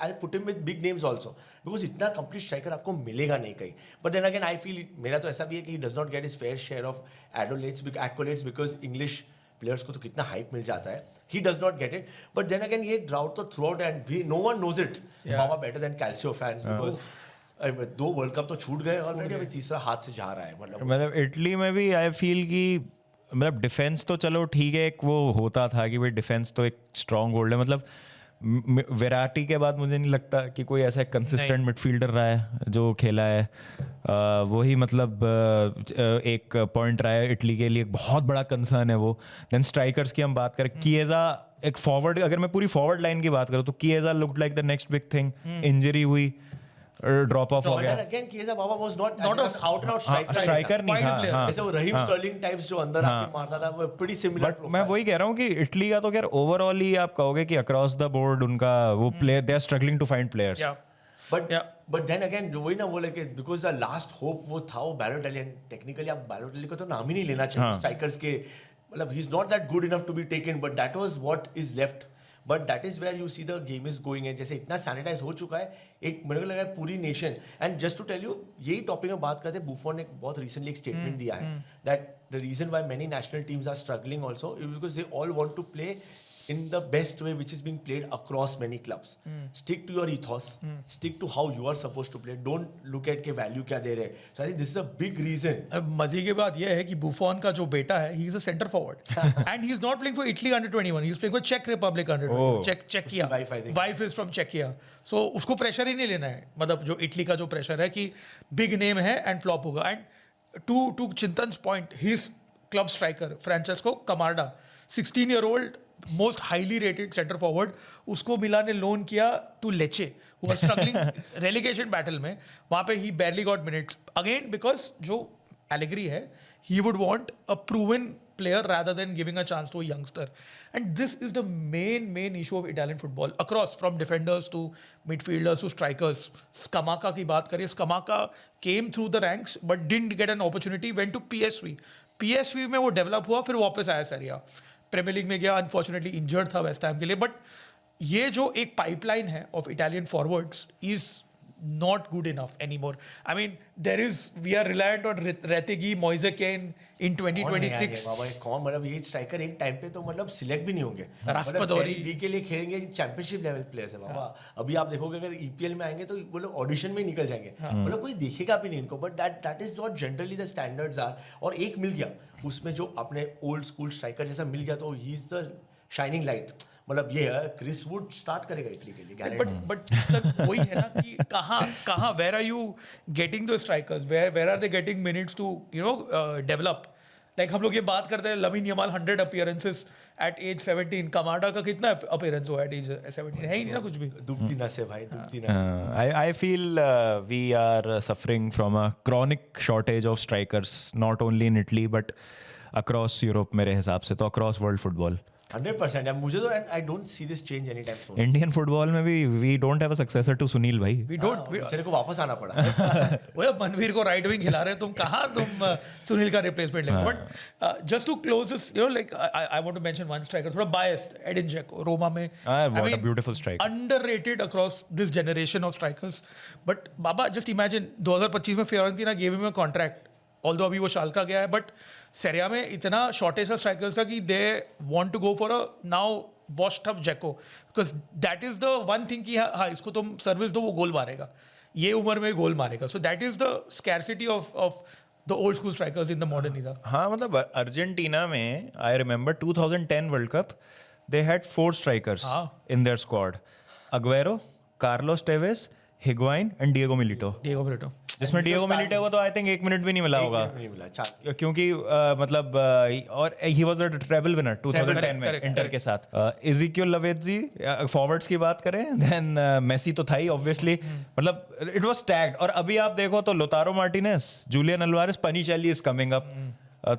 I'll put him with big names also because इतना complete striker आपको मिलेगा नहीं कहीं. But then again I feel मेरा तो ऐसा भी है कि he does not get his fair share of accolades because English players को तो कितना hype मिल जाता है. He does not get it. But then again ये drought तो throughout and no one knows it. Mama better than Calcio fans because 2 world cup तो छूट गए ऑलरेडी, अभी तीसरा हाथ से जा रहा है. मतलब इटली में भी आई फील कि मतलब डिफेंस तो चलो ठीक है, एक वो होता था कि भाई डिफेंस तो एक स्ट्रॉन्ग होल्ड है. मतलब वेराटी के बाद मुझे नहीं लगता कि कोई ऐसा कंसिस्टेंट मिडफील्डर रहा है जो खेला है. वही मतलब एक पॉइंट रहा है इटली के लिए, एक बहुत बड़ा कंसर्न है वो. देन स्ट्राइकर्स की हम बात करें, किएजा एक फॉरवर्ड, अगर मैं पूरी फॉरवर्ड लाइन की बात करूँ तो Chiesa looked like the next big thing. Injury हुई, ड्रॉप ऑफ हो गया. अगेन किएजा बाबा was not out and out striker नहीं था. जैसे वो रहीम स्टर्लिंग टाइप्स जो अंदर आके मारता था, वो प्रीटी सिमिलर. बट मैं वही कह रहा हूँ कि इटली का तो यार ओवरऑल ही आप कहोगे कि अक्रॉस द बोर्ड उनका वो player, they are struggling to find players. But then again वही ना बोले कि बिकॉज द लास्ट होप वो था वो बैलोटेली. टेक्निकली आप बैलोटेली को तो नाम ही नहीं लेना चाहिए स्ट्राइकर्स के. मतलब he is not that good enough to be taken, but that was what is left. But that is where you see the game is going है. जैसे इतना सैनिटाइज हो चुका है, एक मेरे को लगा है पूरी nation. And just to tell you, यही टॉपिक में बात करते हैं, बुफॉन ने बहुत रिसेंटली एक स्टेटमेंट दिया है that the reason why many national teams are struggling also is because they all want to play in the best way which is being played across many clubs. Stick to your ethos, stick to how you are supposed to play. Don't look at के value क्या दे रहे हैं. So I think this is a big reason. अब मजे की बात यह है कि बुफॉन का जो बेटा है, he is a center forward and he is not playing for Italy under 21. He is playing for Czech Republic under 21. Czechia. wife, I think. Wife is from Czechia. So उसको प्रेशर ही नहीं लेना है. मतलब जो इटली का जो pressure है कि बिग नेम है एंड फ्लॉप होगा. एंड टू चिंतन's point, his club striker Francesco Camarda, 16-year-old most highly rated centre forward, उसको मिला ने लोन किया to Lecce, who was struggling relegation battle में. वहाँ पे ही barely got minutes again because जो एलेग्री है, he would want a proven player rather than giving a chance to a youngster. And this is the main issue of Italian football across, from defenders to midfielders to strikers. Scamacca की बात करें, Scamacca came through the ranks but didn't get an opportunity, went to PSV में वो develop हुआ, फिर वापस आया सरिया, प्रीमियर लीग में गया, अनफॉर्चुनेटली इंजर्ड था वेस्ट हैम के लिए. बट ये जो एक पाइपलाइन है of Italian forwards is not good enough anymore. I mean, we are reliant on Retegui, Moise Kean in 2026. बाबा ये कौन, मतलब ये स्ट्राइकर एक टाइम पे तो मतलब सिलेक्ट भी नहीं होंगे. रास्पादोरी बी के लिए खेलेंगे, चैंपियनशिप लेवल प्लेयर्स है बाबा. अभी आप देखोगे अगर ईपीएल में आएंगे तो वो लोग ऑडिशन में ही निकल जाएंगे, मतलब कोई देखेगा भी नहीं इनको. But that is what generally the standards are. और एक मिल गया उसमें जो अपने ओल्ड स्कूल स्ट्राइकर जैसा मिल गया, तो he is the shining light. मतलब ये है, क्रिस वुड स्टार्ट करेगा इटली के लिए. बट वही है ना कि कहाँ वेयर आर यू गेटिंग दो strikers, where are they getting minutes to develop. Like हम लोग ये बात करते हैं, Lamine Yamal 100 appearances at age 17. कमाडा का कितना अपीयरेंस हुआ एट एज 17? है ही नहीं ना कुछ भी. दुबती नस है भाई, दुबती नस. I feel we are suffering from a chronic shortage of strikers, not only in Italy but across Europe मेरे हिसाब से तो, across world football. 100% यार, मुझे तो आई don't see this change any time soon. Indian football में भी we don't have a successor to Sunil भाई. We don't. बेचारे को वापस आना पड़ा. वो मनवीर को राइट विंग खिला रहे हैं, तुम कहाँ सुनील का रिप्लेसमेंट लेंगे. But just to close this, like I want to mention one striker, थोड़ा बायस्ड, एडिन जेको, रोमा में. What a beautiful striker. Underrated across this generation of strikers. But Baba, just imagine 2025 में Fiorentina gave him a contract. Although अभी वो शाल्का गया है, but सेरिया में इतना shortage है स्ट्राइकर्स का कि they want to go for a now washed up Dzeko, because that is the one thing कि हाँ इसको तुम सर्विस दो, वो गोल मारेगा, ये उम्र में गोल मारेगा. So that is the scarcity of the old school strikers in the modern era. हाँ, मतलब अर्जेंटीना में I remember 2010 world cup, they had 4 strikers in their squad. Aguero, Carlos Tevez, Higuain and Diego Milito. जिसमें Diego मिलिटो को तो I think 1 minute भी नहीं मिला होगा, क्योंकि मतलब और he was the treble winner 2010 में इंटर के साथ. इज़ेकियल लवेजी, फॉरवर्ड्स की बात करें, देन मेसी तो था ही ऑब्वियसली. मतलब इट वाज स्टैग्ड. और अभी आप देखो तो Lautaro Martinez, Julian Alvarez, Panichelli is coming up.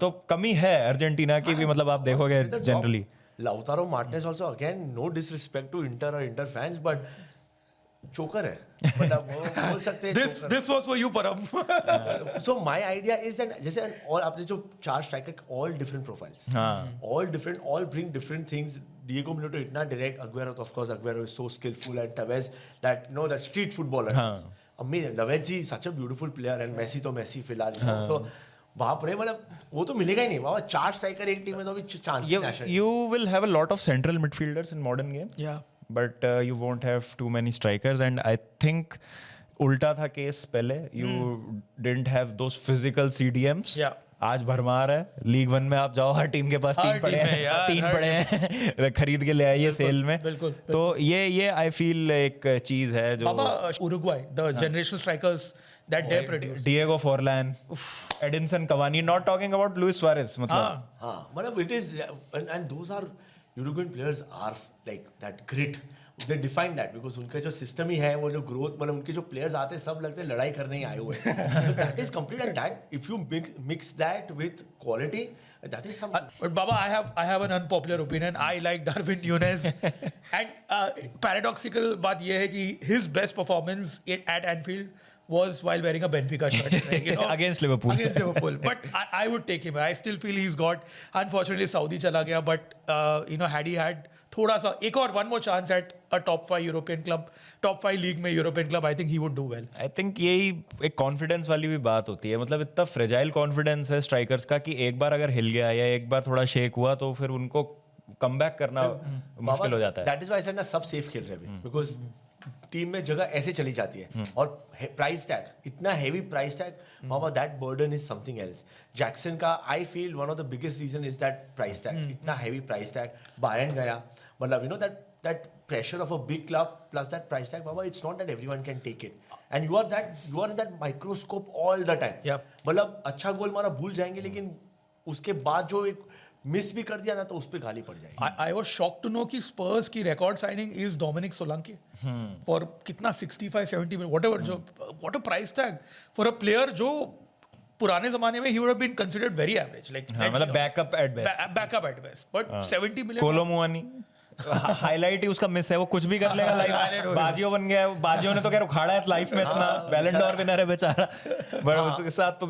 तो कमी है अर्जेंटीना की भी, मतलब आप देखोगे generally. Lautaro Martinez also, again no disrespect to Inter और इंटर फैंस, बट चोकर है, मतलब वो बोल सकते हैं. This was for you Param. So my idea is that जैसे और आपने जो 4 striker, all different profiles, all different, all bring different things. Diego Milito इतना डायरेक्ट, अग्वेरो तो of course Aguero is so skilful, and Tevez that no that street footballer. Amazing. Lavezzi such a beautiful player, and Messi तो Messi फिलहाल. So बाप रे, मतलब वो तो मिलेगा ही नहीं बाबा. 4 स्ट्राइकर एक टीम में तो अभी चांस नहीं. You will have a lot of central midfielders in modern game. Yeah. But you won't have too many strikers, and I think उल्टा था केस पहले. You didn't have those physical CDMs. Yeah. आज भरमार है. League 1 में आप जाओ, हर team के पास 3 पड़े हैं, 3 पड़े हैं, खरीद के ले आइए सेल में. बिल्कुल. तो ये आई फील एक चीज है जो बाबा, Uruguay, the generational strikers that they produce. Diego Forlan, Edinson Cavani, not talking about Luis Suarez. मतलब हाँ, मतलब it is, and those are Uruguayan players are like that grit. They define that because उनका जो system ही है, वो जो growth, मतलब उनके जो प्लेयर्स आते हैं सब लगते हैं लड़ाई करने ही आए हुए हैं. That is complete, and that if you mix that with quality, that is something. But Baba, I have an unpopular opinion. I like Darwin Núñez. And paradoxical बात ये है कि his best performance at Anfield was while wearing a Benfica shirt. Like, you know, Against Liverpool. Against Liverpool. But I would take him. I still feel he's got. Unfortunately, Saudi chala gaya. But you know, had he had थोड़ा सा एक और one more chance at a top 5 European club, top 5 league में European club, I think he would do well. I think यही एक confidence वाली भी बात होती है, मतलब इतना फ्रेजाइल कॉन्फिडेंस है स्ट्राइकर्स का कि एक बार अगर हिल गया या एक बार थोड़ा शेक हुआ तो फिर उनको कम बैक करना मुश्किल हो जाता है. दैट इज व्हाई ना सब सेफ खेल रहे हैं बिकॉज टीम में जगह ऐसे चली जाती है और प्राइस टैग इतना हेवी प्राइस टैग बाबा that burden is something else. Jackson का I feel one of the biggest reason is that price tag. इतना हेवी प्राइस टैग. बायर्न गया, मतलब you know that pressure of a big club plus that price tag, Baba, it's not that everyone can take it. And you are in that microscope all the time. Yep. मतलब अच्छा गोल मारा भूल जाएंगे लेकिन उसके बाद जो एक मिस भी कर दिया ना तो उस पे गाली पड़ जाएगी. I was shocked to know कि Spurs की record signing is Dominic Solanke for कितना 65-70 million whatever जो what a price tag for a player जो पुराने जमाने में he would have been considered very average, like मतलब backup at best. backup at best, but 70 million. Kolo Muani highlight ही उसका miss है, वो कुछ भी कर लेगा लाइफ. बाजियो बन गया है, बाजियो ने तो क्या उखाड़ा है लाइफ में, इतना बैलन डोर विनर है बेचारा, बट उसके साथ तो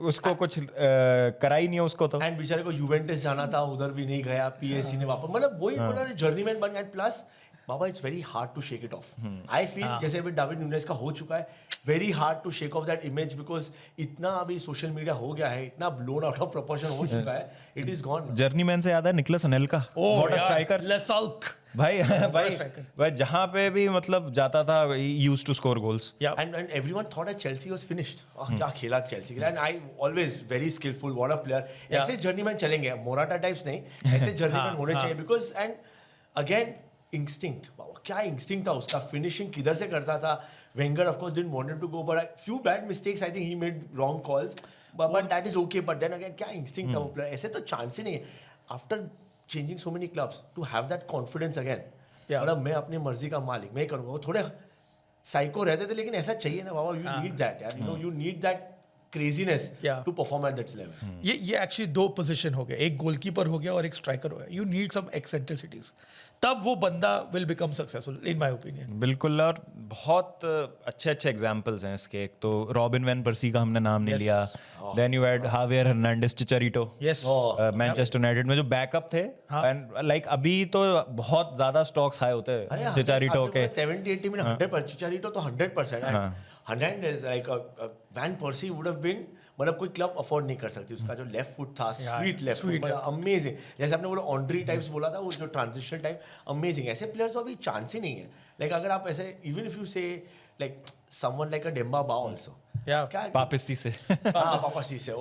उसको कुछ करा ही नहीं है उसको तो. एंड बेचारे को यूवेंटस जाना था, उधर भी नहीं गया, पीएसजी ने वापस, मतलब वही बोला जर्नीमैन बन गया. प्लस बाबा it's very hard to shake it off. I feel जैसे अभी डेविड न्यूनेस का हो चुका है, very hard to shake off that image because इतना अभी सोशल मीडिया हो गया है, इतना ब्लोन आउट ऑफ प्रोपोर्शन हो चुका है, इट इज गॉन. जर्नीमैन से याद है Nicolas Anelka, what a striker. Lesalk. भाई जहां पे भी मतलब जाता था used to score goals. Yeah. And everyone thought that Chelsea was finished. क्या खेला Chelsea के लिए. And I always very skillful, what a player. ऐसे जर्नीमैन चलेंगे, मोराटा टाइप्स नहीं, ऐसे जर्नीमैन होने चाहिए because and again instinct. क्या instinct था उसका, finishing किधर से करता था. Wenger of course didn't want him to go, but few bad mistakes I think he made wrong calls. But that is okay. But then again क्या instinct था वो player. ऐसे तो chance ही नहीं है. After changing so many clubs to have that confidence again. मतलब मैं अपनी मर्जी का मालिक मैं करूँगा. वो थोड़े साइको रहते थे लेकिन ऐसा चाहिए ना बाबा. You need that यार. You know you need that craziness to perform at that level. ये एक्चुअली दो पोजीशन हो गए, एक गोलकीपर हो गया और एक स्ट्राइकर हो गया. यू नीड सम एक्सेंट्रिसिटीज, तब वो बंदा will become successful in my opinion. बिल्कुल. और बहुत अच्छे अच्छे एग्जांपल्स हैं इसके. एक तो रॉबिन वैन पर्सी का हमने नाम नहीं लिया. Then you had Javier Hernandez Chicharito, yes, Manchester United में जो बैकअप थे. एंड लाइक अभी तो बहुत ज्यादा स्टॉक्स हाई होते हैं चिचारिटो के. 70-80 में 100%. चिचारिटो तो 100%. Hernandez like Van Persie would have been, मतलब कोई क्लब अफोर्ड नहीं कर सकती. उसका जो लेफ्ट फुट था, स्वीट लेफ्ट फुट, अमेजिंग. जैसे आपने बोला ऑन्ड्री टाइप्स बोला था, वो जो ट्रांजिशन टाइप अमेजिंग. ऐसे प्लेयर्स तो अभी चांस ही नहीं है. लाइक अगर आप ऐसे इवन इफ यू से लाइक समवन लाइक अ डेम्बा बा आल्सो, क्या पापिस्सी से पापासी से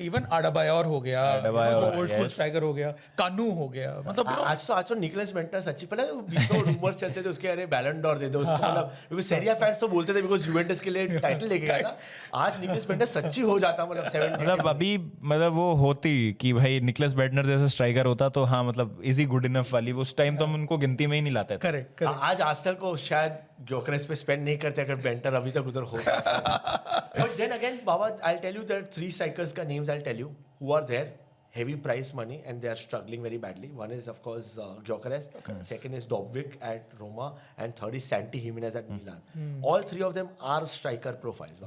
इवन अडबायोर हो गया, जो ओल्ड स्कूल स्ट्राइकर हो गया, कानू हो गया. मतलब आज तो निकोलस मेंटर सच्ची पहले तो रूमर्स चलते थे उसके, अरे बैलन डोर दे दो उसको, मतलब क्योंकि सेरिया फैंस तो बोलते थे बिकॉज़ यूवेंटस के लिए टाइटल लेके गया था. आज निकोलस मेंटर सच्ची हो जाता, मतलब 70. मतलब अभी मतलब वो होती कि भाई निकलस बेडनर जैसा स्ट्राइकर होता तो हाँ मतलब इज ही गुड इनफ वाली, उस टाइम तो हम उनको गिनती में ही नहीं लाते थे. करेक्ट. आज आर्सेनल को शायद ग्योकरेस पे स्पेंड नहीं करते अगर बेंटर अभी तक उधर होता. But then again, Baba, I'll tell you there are 3 strikers ka names I'll tell you who are there, heavy price money and they are struggling very badly. One is of course Gyökeres, second is Dobvik at Roma and third is Santi Jimenez at Milan. All 3 of them are striker profiles.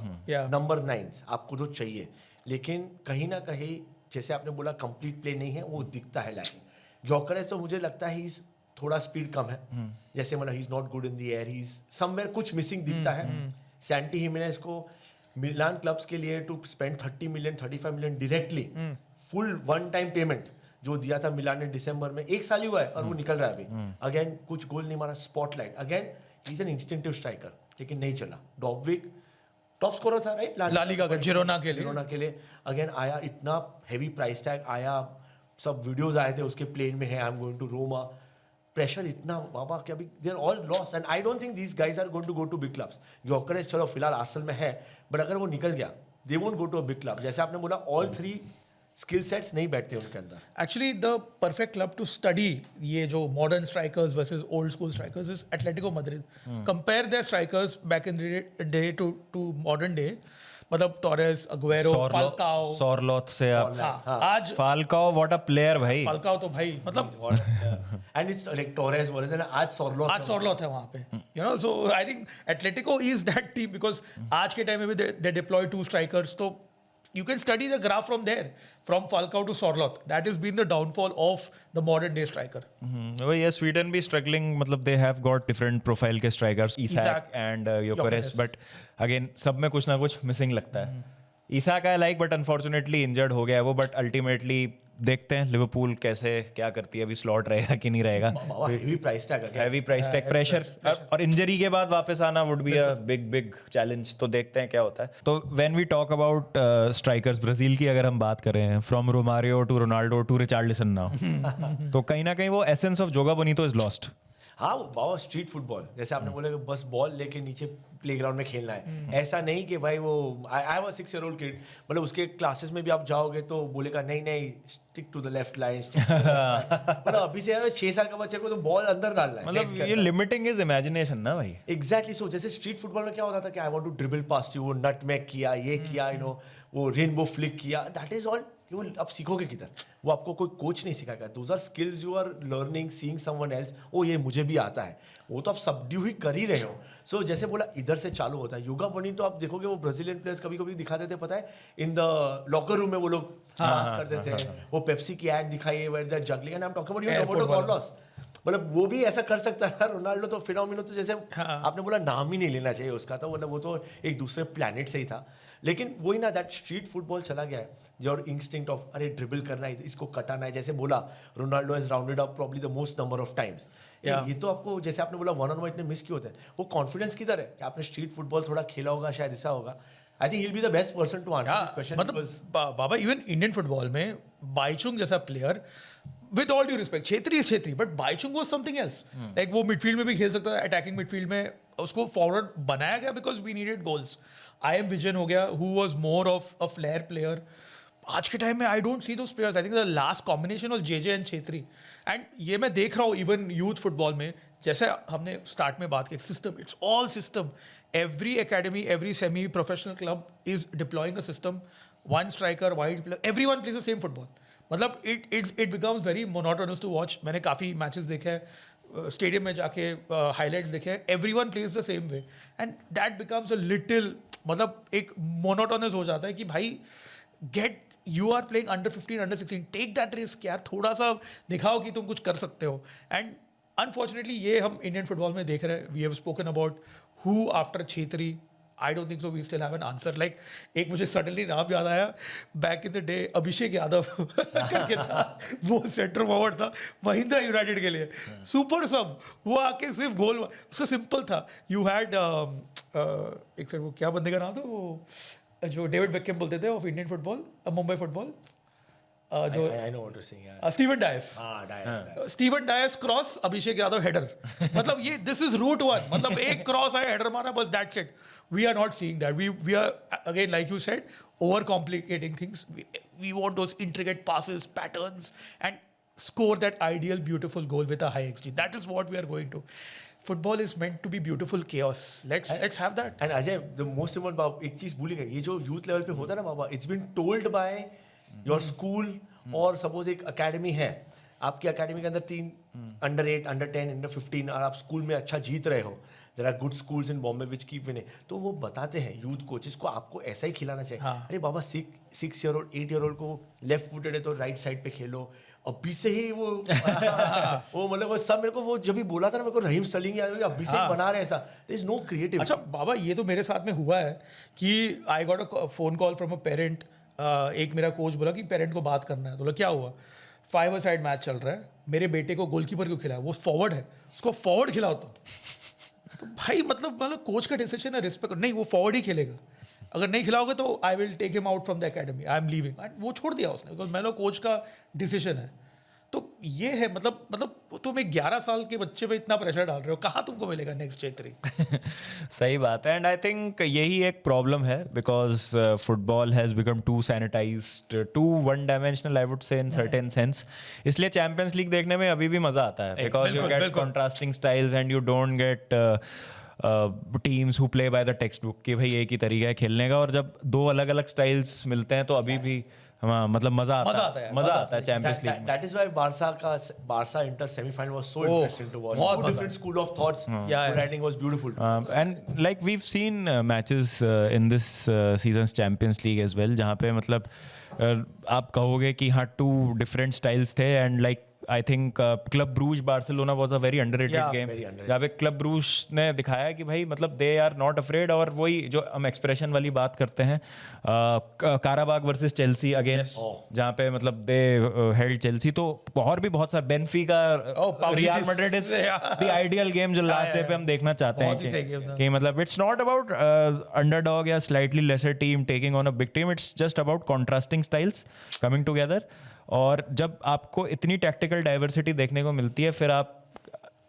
Number 9s आपको जो चाहिए, लेकिन कहीं ना कहीं जैसे आपने बोला कंप्लीट प्ले नहीं है, वो दिखता है लैकिंग. Gyökeres तो मुझे लगता है he's थोड़ा स्पीड कम है, जैसे मतलब he's not good in the air, he's somewhere कुछ मिसिंग दिखता है. Santi Jimenez को मिलान क्लब्स के लिए to spend 30 million 35 million directly full one time payment जो दिया था मिलान ने दिसंबर में, 1 साल ही हुआ है और वो निकल रहा है अभी. अगेन कुछ गोल नहीं मारा, spotlight. Again he is an instinctive striker, लेकिन नहीं चला. डॉबविक टॉप स्कोरर था राइट ला लीगा का जिरोना के लिए. अगेन आया, इतना हेवी प्राइस टैग आया, सब वीडियोज आए थे उसके प्लेन में है, I am going to Roma. Pressure इतना बाबा कि अभी they are all lost and I don't think these guys are going to go to big clubs. Gyokeres चलो फिलहाल आर्सेनल में है, बट अगर वो निकल गया they won't go to a big club. जैसे आपने बोला ऑल 3 स्किल सेट्स नहीं बैठते उनके अंदर. Actually the perfect club to study ये जो modern strikers versus old school strikers is Atletico Madrid. Compare their strikers back in the day to modern day. मतलब टोरेस, अग्वेरो, फाल्काओ, सॉरलोथ से आप हाँ, आज फाल्काओ व्हाट अ प्लेयर भाई. Falcao तो भाई मतलब एंड इट्स लाइक टोरेस बोले थे ना, आज आज सॉरलोथ है वहाँ पे, you know. So I think Atletico is that team because आज के टाइम में भी दे डिप्लॉय 2 स्ट्राइकर्स. तो you can study the graph from there, from Falcao to Sorloth. That has been the downfall of the modern day striker. वही है, Sweden भी struggling, मतलब they have got different profile के strikers, Isak and Gyokeres, but again सब में कुछ ना कुछ मिसिंग लगता है. Isak I like, but unfortunately injured हो गया है वो. बट अल्टीमेटली देखते हैं लिवरपूल कैसे क्या करती है. अभी स्लॉट रहेगा कि नहीं रहेगा. Heavy price tag heavy price tag, pressure, और इंजरी के बाद वापस आना would be a big big challenge. तो देखते हैं क्या होता है. तो when we talk about strikers, Brazil की अगर हम बात करें, from Romario to Ronaldo to Richarlison now, तो कहीं ना कहीं वो essence of jogo bonito is lost. हाँ बाबा, स्ट्रीट फुटबॉल जैसे आपने बोला कि बस बॉल लेके नीचे प्लेग्राउंड में खेलना है. ऐसा नहीं कि भाई वो I have a 6-year-old kid, मतलब उसके क्लासेस में भी आप जाओगे तो बोलेगा नहीं नहीं stick to the left line. मतलब अभी से 6 साल का बच्चे को तो बॉल अंदर डालना है. मतलब ये लिमिटिंग इज इमेजिनेशन ना भाई. एग्जैक्टली. सो जैसे स्ट्रीट फुटबॉल में क्या होता था कि I want to dribble past you, वो नटमैग किया, ये किया, यू नो, वो रेनबो फ्लिक किया. That is all. वो आप सीखोगे किधर? वो आपको कोई कोच नहीं सिखाएगा. Those are skills you are learning, seeing someone else. ओ ये मुझे भी आता है, वो तो आप सबड्यू ही कर ही रहे हो. सो जैसे बोला इधर से चालू होता है. योगा बनी तो आप देखोगे वो ब्राजीलियन प्लेयर्स कभी कभी दिखाते थे, पता है, इन द लॉकर रूम में वो लोग डांस करते थे. वो पेप्सी की एड दिखाई, where they are juggling, and I am talking about Roberto Carlos. मतलब वो भी ऐसा कर सकता था. रोनाल्डो तो फिनोमिनो, तो जैसे आपने बोला नाम ही नहीं लेना चाहिए उसका, तो मतलब वो तो एक दूसरे प्लैनेट से ही था. लेकिन वही ना, दैट स्ट्रीट फुटबॉल चला गया है. योर इंस्टिंक्ट ऑफ अरे ड्रिबल करना है, इसको कटाना है. जैसे बोला Ronaldo has rounded up probably the most number of times. ये तो आपको, जैसे आपने बोला 1-on-1 इतने मिस क्यों होते हैं? वो कॉन्फिडेंस किधर है कि आपने स्ट्रीट फुटबॉल थोड़ा खेला होगा, शायद ऐसा होगा. I think he will be the best person to answer this question. मतलब बाबा इवन इंडियन फुटबॉल में बाईचुंग जैसा player, with all due respect, Chhetri is Chhetri, but Bhaichung was something else. Like वो मिडफील्ड में भी खेल सकता था, अटैकिंग मिडफील्ड में उसको फॉरवर्ड बनाया गया because we needed goals. I am vision हो गया, who was more of a flair player. आज के टाइम में I don't see those players. I think the last combination was Jeje and Chhetri. And ये मैं देख रहा हूँ इवन यूथ फुटबॉल में, जैसे हमने स्टार्ट में बात की, system, it's all system. Every academy, every semi professional club is deploying a system. One striker, wide player, everyone plays the same football. मतलब it becomes very monotonous to watch. मैंने काफ़ी matches देखे हैं, stadium में जाके highlights देखे हैं. Everyone plays the same way and that becomes a little, मतलब एक मोनोटोनस हो जाता है कि भाई get, you are playing under 15, under 16, take that risk यार. थोड़ा सा दिखाओ कि तुम कुछ कर सकते हो. एंड अनफॉर्चुनेटली ये हम इंडियन फुटबॉल में देख रहे हैं. We have spoken about who after Chhetri. I don't think so we still have an answer. Like एक मुझे सडनली नाम याद आया, back in the day Abhishek Yadav करके था, वो सेंटर फॉरवर्ड था महिंद्रा यूनाइटेड के लिए, सुपर सब. वो आके सिर्फ गोल, उसका सिंपल था. यू हैड एक सेकंड, वो क्या बंदे का नाम था, वो जो डेविड बेकहम बोलते थे of Indian football, Mumbai football, जो I know what you saying. Steven Dias. Dias. Steven Dias cross, Abhishek Yadav header. मतलब ये दिस इज रूट वन. मतलब एक क्रॉस आया, हेडर मारा, बस that's it. We are not seeing that. We are again, like you said, over complicating things. We want those intricate passes, patterns, and score that ideal beautiful goal with a high XG. That is what we are going to. Football is meant to be beautiful chaos. Let's have that. And Ajay, the most important बात, एक चीज भूल गए, ये जो youth level पे होता है ना बाबा, it's been told by your school. और सपोज एक अकेडमी है, आपकी अकेडमी के अंदर 3 अंडर 8, अंडर 10, अंडर 15, और आप स्कूल में अच्छा जीत रहे हो. There are good schools in Bombay which keep winning. तो वो बताते हैं यूथ कोचेस को, आपको ऐसा ही खिलाना चाहिए. अरे बाबा, 6-year-old 8-year-old को लेफ्ट फुटेड है तो राइट साइड पे खेलो. अभी से ही वो वो मतलब वो सब मेरे को, वो जब भी बोला था ना मेरे को, रहीम स्टर्लिंग याद, अभी से ही बना रहे ऐसा. There is no creative. अच्छा बाबा, ये तो मेरे साथ में हुआ है कि I got a phone call from a parent. एक मेरा कोच बोला कि पेरेंट को बात करना है. तो बोला क्या हुआ? 5-a-side मैच चल रहा है, मेरे बेटे को गोलकीपर क्यों खिलाया? वो फॉरवर्ड है, उसको फॉरवर्ड खिलाओ. तो भाई मतलब कोच का डिसीजन है, रिस्पेक्ट. नहीं, वो फॉरवर्ड ही खेलेगा. अगर नहीं खिलाओगे तो I will take him out from the academy, I am leaving. वो छोड़ दिया उसने, बिकॉज मैंने कोच का डिसीजन है. तो ये है, मतलब तुम एक 11 साल के बच्चे पे इतना प्रेशर डाल रहे हो, कहाँ तुमको मिलेगा नेक्स्ट छेत्री? सही बात है. एंड आई थिंक यही एक प्रॉब्लम है, because football has become too sanitised, too one dimensional, I would say, in certain sense. इसलिए चैंपियंस लीग देखने में अभी भी मजा आता है, because you get contrasting styles and you don't get teams who play by the text book कि भाई एक ही तरीका है खेलने का, और जब दो अलग अलग स्टाइल्स मिलते हैं तो अभी भी मतलब मजा आता है, मजा आता है चैंपियंस लीग में. That is why Barca Inter semi-final was so interesting to watch. बहुत Two different school of thoughts. Yeah. Writing was beautiful. And like we've seen matches in this season's Champions League as well, जहाँ पे मतलब आप कहोगे कि हाँ two different styles थे, and like I think Club Brugge Barcelona was a very underrated Yeah, game. very underrated. जहाँ पे Club Brugge ने दिखाया कि भाई मतलब they are not afraid, और वही जो हम एक्सप्रेशन वाली बात करते हैं, काराबाग वर्सेस चेल्सी अगेन, जहाँ पे मतलब they held Chelsea. तो और भी बहुत सारा Benfica, real Madrid is the ideal game जो लास्ट डे पे हम देखना चाहते बहुत ही सही हैं game था. कि मतलब इट्स नॉट अबाउट अंडरडॉग या slightly lesser team taking on a big team, it's just about contrasting styles coming together. और जब आपको इतनी टैक्टिकल डाइवर्सिटी देखने को मिलती है, फिर आप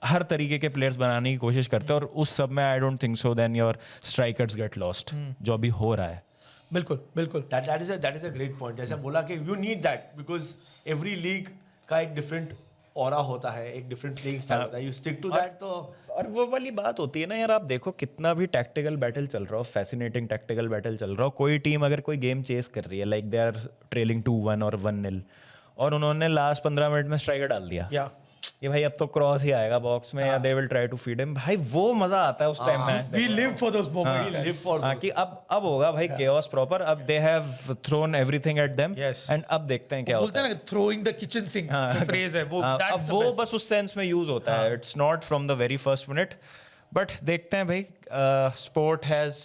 हर तरीके के प्लेयर्स बनाने की कोशिश करते हैं, और उस सब में I don't think so then your strikers get lost, जो अभी हो रहा है. बिल्कुल बिल्कुल. That is a great point. जैसे बोला कि you need that because every league का एक different aura होता है, एक different playing style होता है. You stick to that तो. और वो वाली बात होती है ना यार, आप देखो कितना भी टैक्टिकल बैटल चल रहा हो, फैसिनेटिंग टैक्टिकल बैटल चल रहा हो, कोई टीम अगर कोई गेम चेस कर रही है, लाइक दे आर ट्रेलिंग 2-1 और 1-0, और उन्होंने लास्ट 15 मिनट में स्ट्राइकर डाल दिया या कि भाई अब तो क्रॉस ही आएगा बॉक्स में, या they will try to feed him, भाई वो मजा आता है उस time match. We live for those moments. Live for हाँ कि अब होगा भाई chaos प्रॉपर, अब they have thrown everything at them, Yes. And अब देखते हैं क्या बोलते होता हैं है. ना throwing the kitchen sink phrase है वो. हाँ, अब that's the वो best. बस उस सेंस में यूज होता है, it's not from the very first minute. But देखते हैं भाई, sport has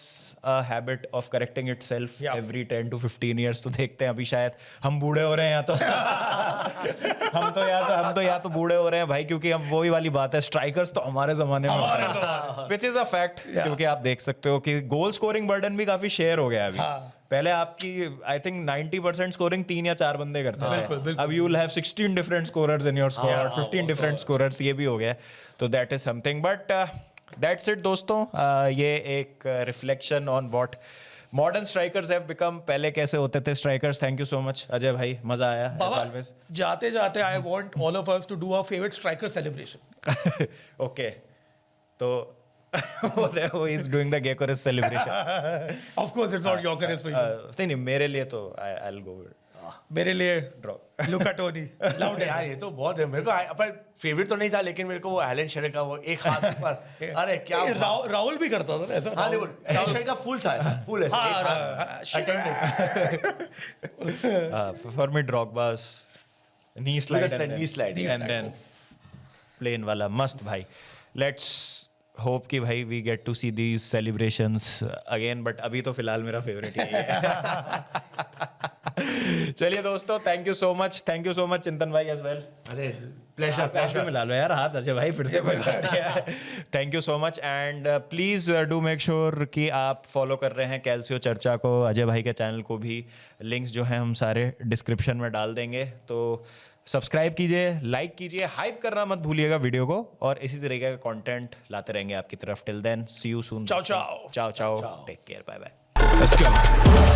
a habit of correcting itself Yeah. Every 10 to 15 years. तो देखते हैं, अभी शायद हम बूढ़े हो रहे हैं या तो हम तो या तो बूढ़े हो रहे हैं भाई, क्योंकि अब वही वाली बात है, स्ट्राइकर्स तो हमारे जमाने में, विच इज अ फैक्ट, क्योंकि आप देख सकते हो कि गोल स्कोरिंग बर्डन भी काफी शेयर हो गया अभी. पहले आपकी आई थिंक 90% स्कोरिंग 3 या 4 बंदे करते थे, अब you will have 16 different scorers in your squad, 15 different scorers, ये भी हो गया. तो that is something, but that's it दोस्तों. ये एक reflection on what modern strikers have become. पहले कैसे होते थे strikers. Thank you so much Ajay भाई, मजा आया as बाबा, always. जाते जाते I want all of us to do our favourite striker celebration. Okay, तो वो is doing the Gyökeres celebration. Of course it's not your courage for you. नहीं, मेरे लिए तो I'll go with मेरे लिए draw. लुका टोनी लाउड यार ये तो बहुत है. मेरे को अपन फेवरेट तो नहीं था, लेकिन मेरे को वो एलन शेरर का वो एक हाथ पर, अरे क्या राहुल भी करता था ना ऐसा. हाँ नहीं, वो एलन शेरर का फुल था ऐसा, फुल ऐसा एक हाथ attendance. For me, Drogba's knee slide knee slide. and then plane वाला मस्त भाई. Let's hope कि भाई we get to see these celebrations again, but अभी तो फिलहाल मेरा फेवरेट ही है. चलिए दोस्तों, थैंक यू सो मच चिंतन भाई एज वेल. अरे प्लेजर मिला लो यार हाथ अजय भाई, फिर से कोई बात नहीं है. Thank you so much, and please do make sure कि आप फॉलो कर रहे हैं कैल्सियो चर्चा को, अजय भाई के चैनल को भी. लिंक्स जो हैं हम सारे डिस्क्रिप्शन में डाल देंगे, तो सब्सक्राइब कीजिए, लाइक कीजिए, हाइप करना मत भूलिएगा वीडियो को, और इसी तरीके का कंटेंट लाते रहेंगे आपकी तरफ. Till then, see you soon. Ciao, ciao. Take care, bye bye. Let's go.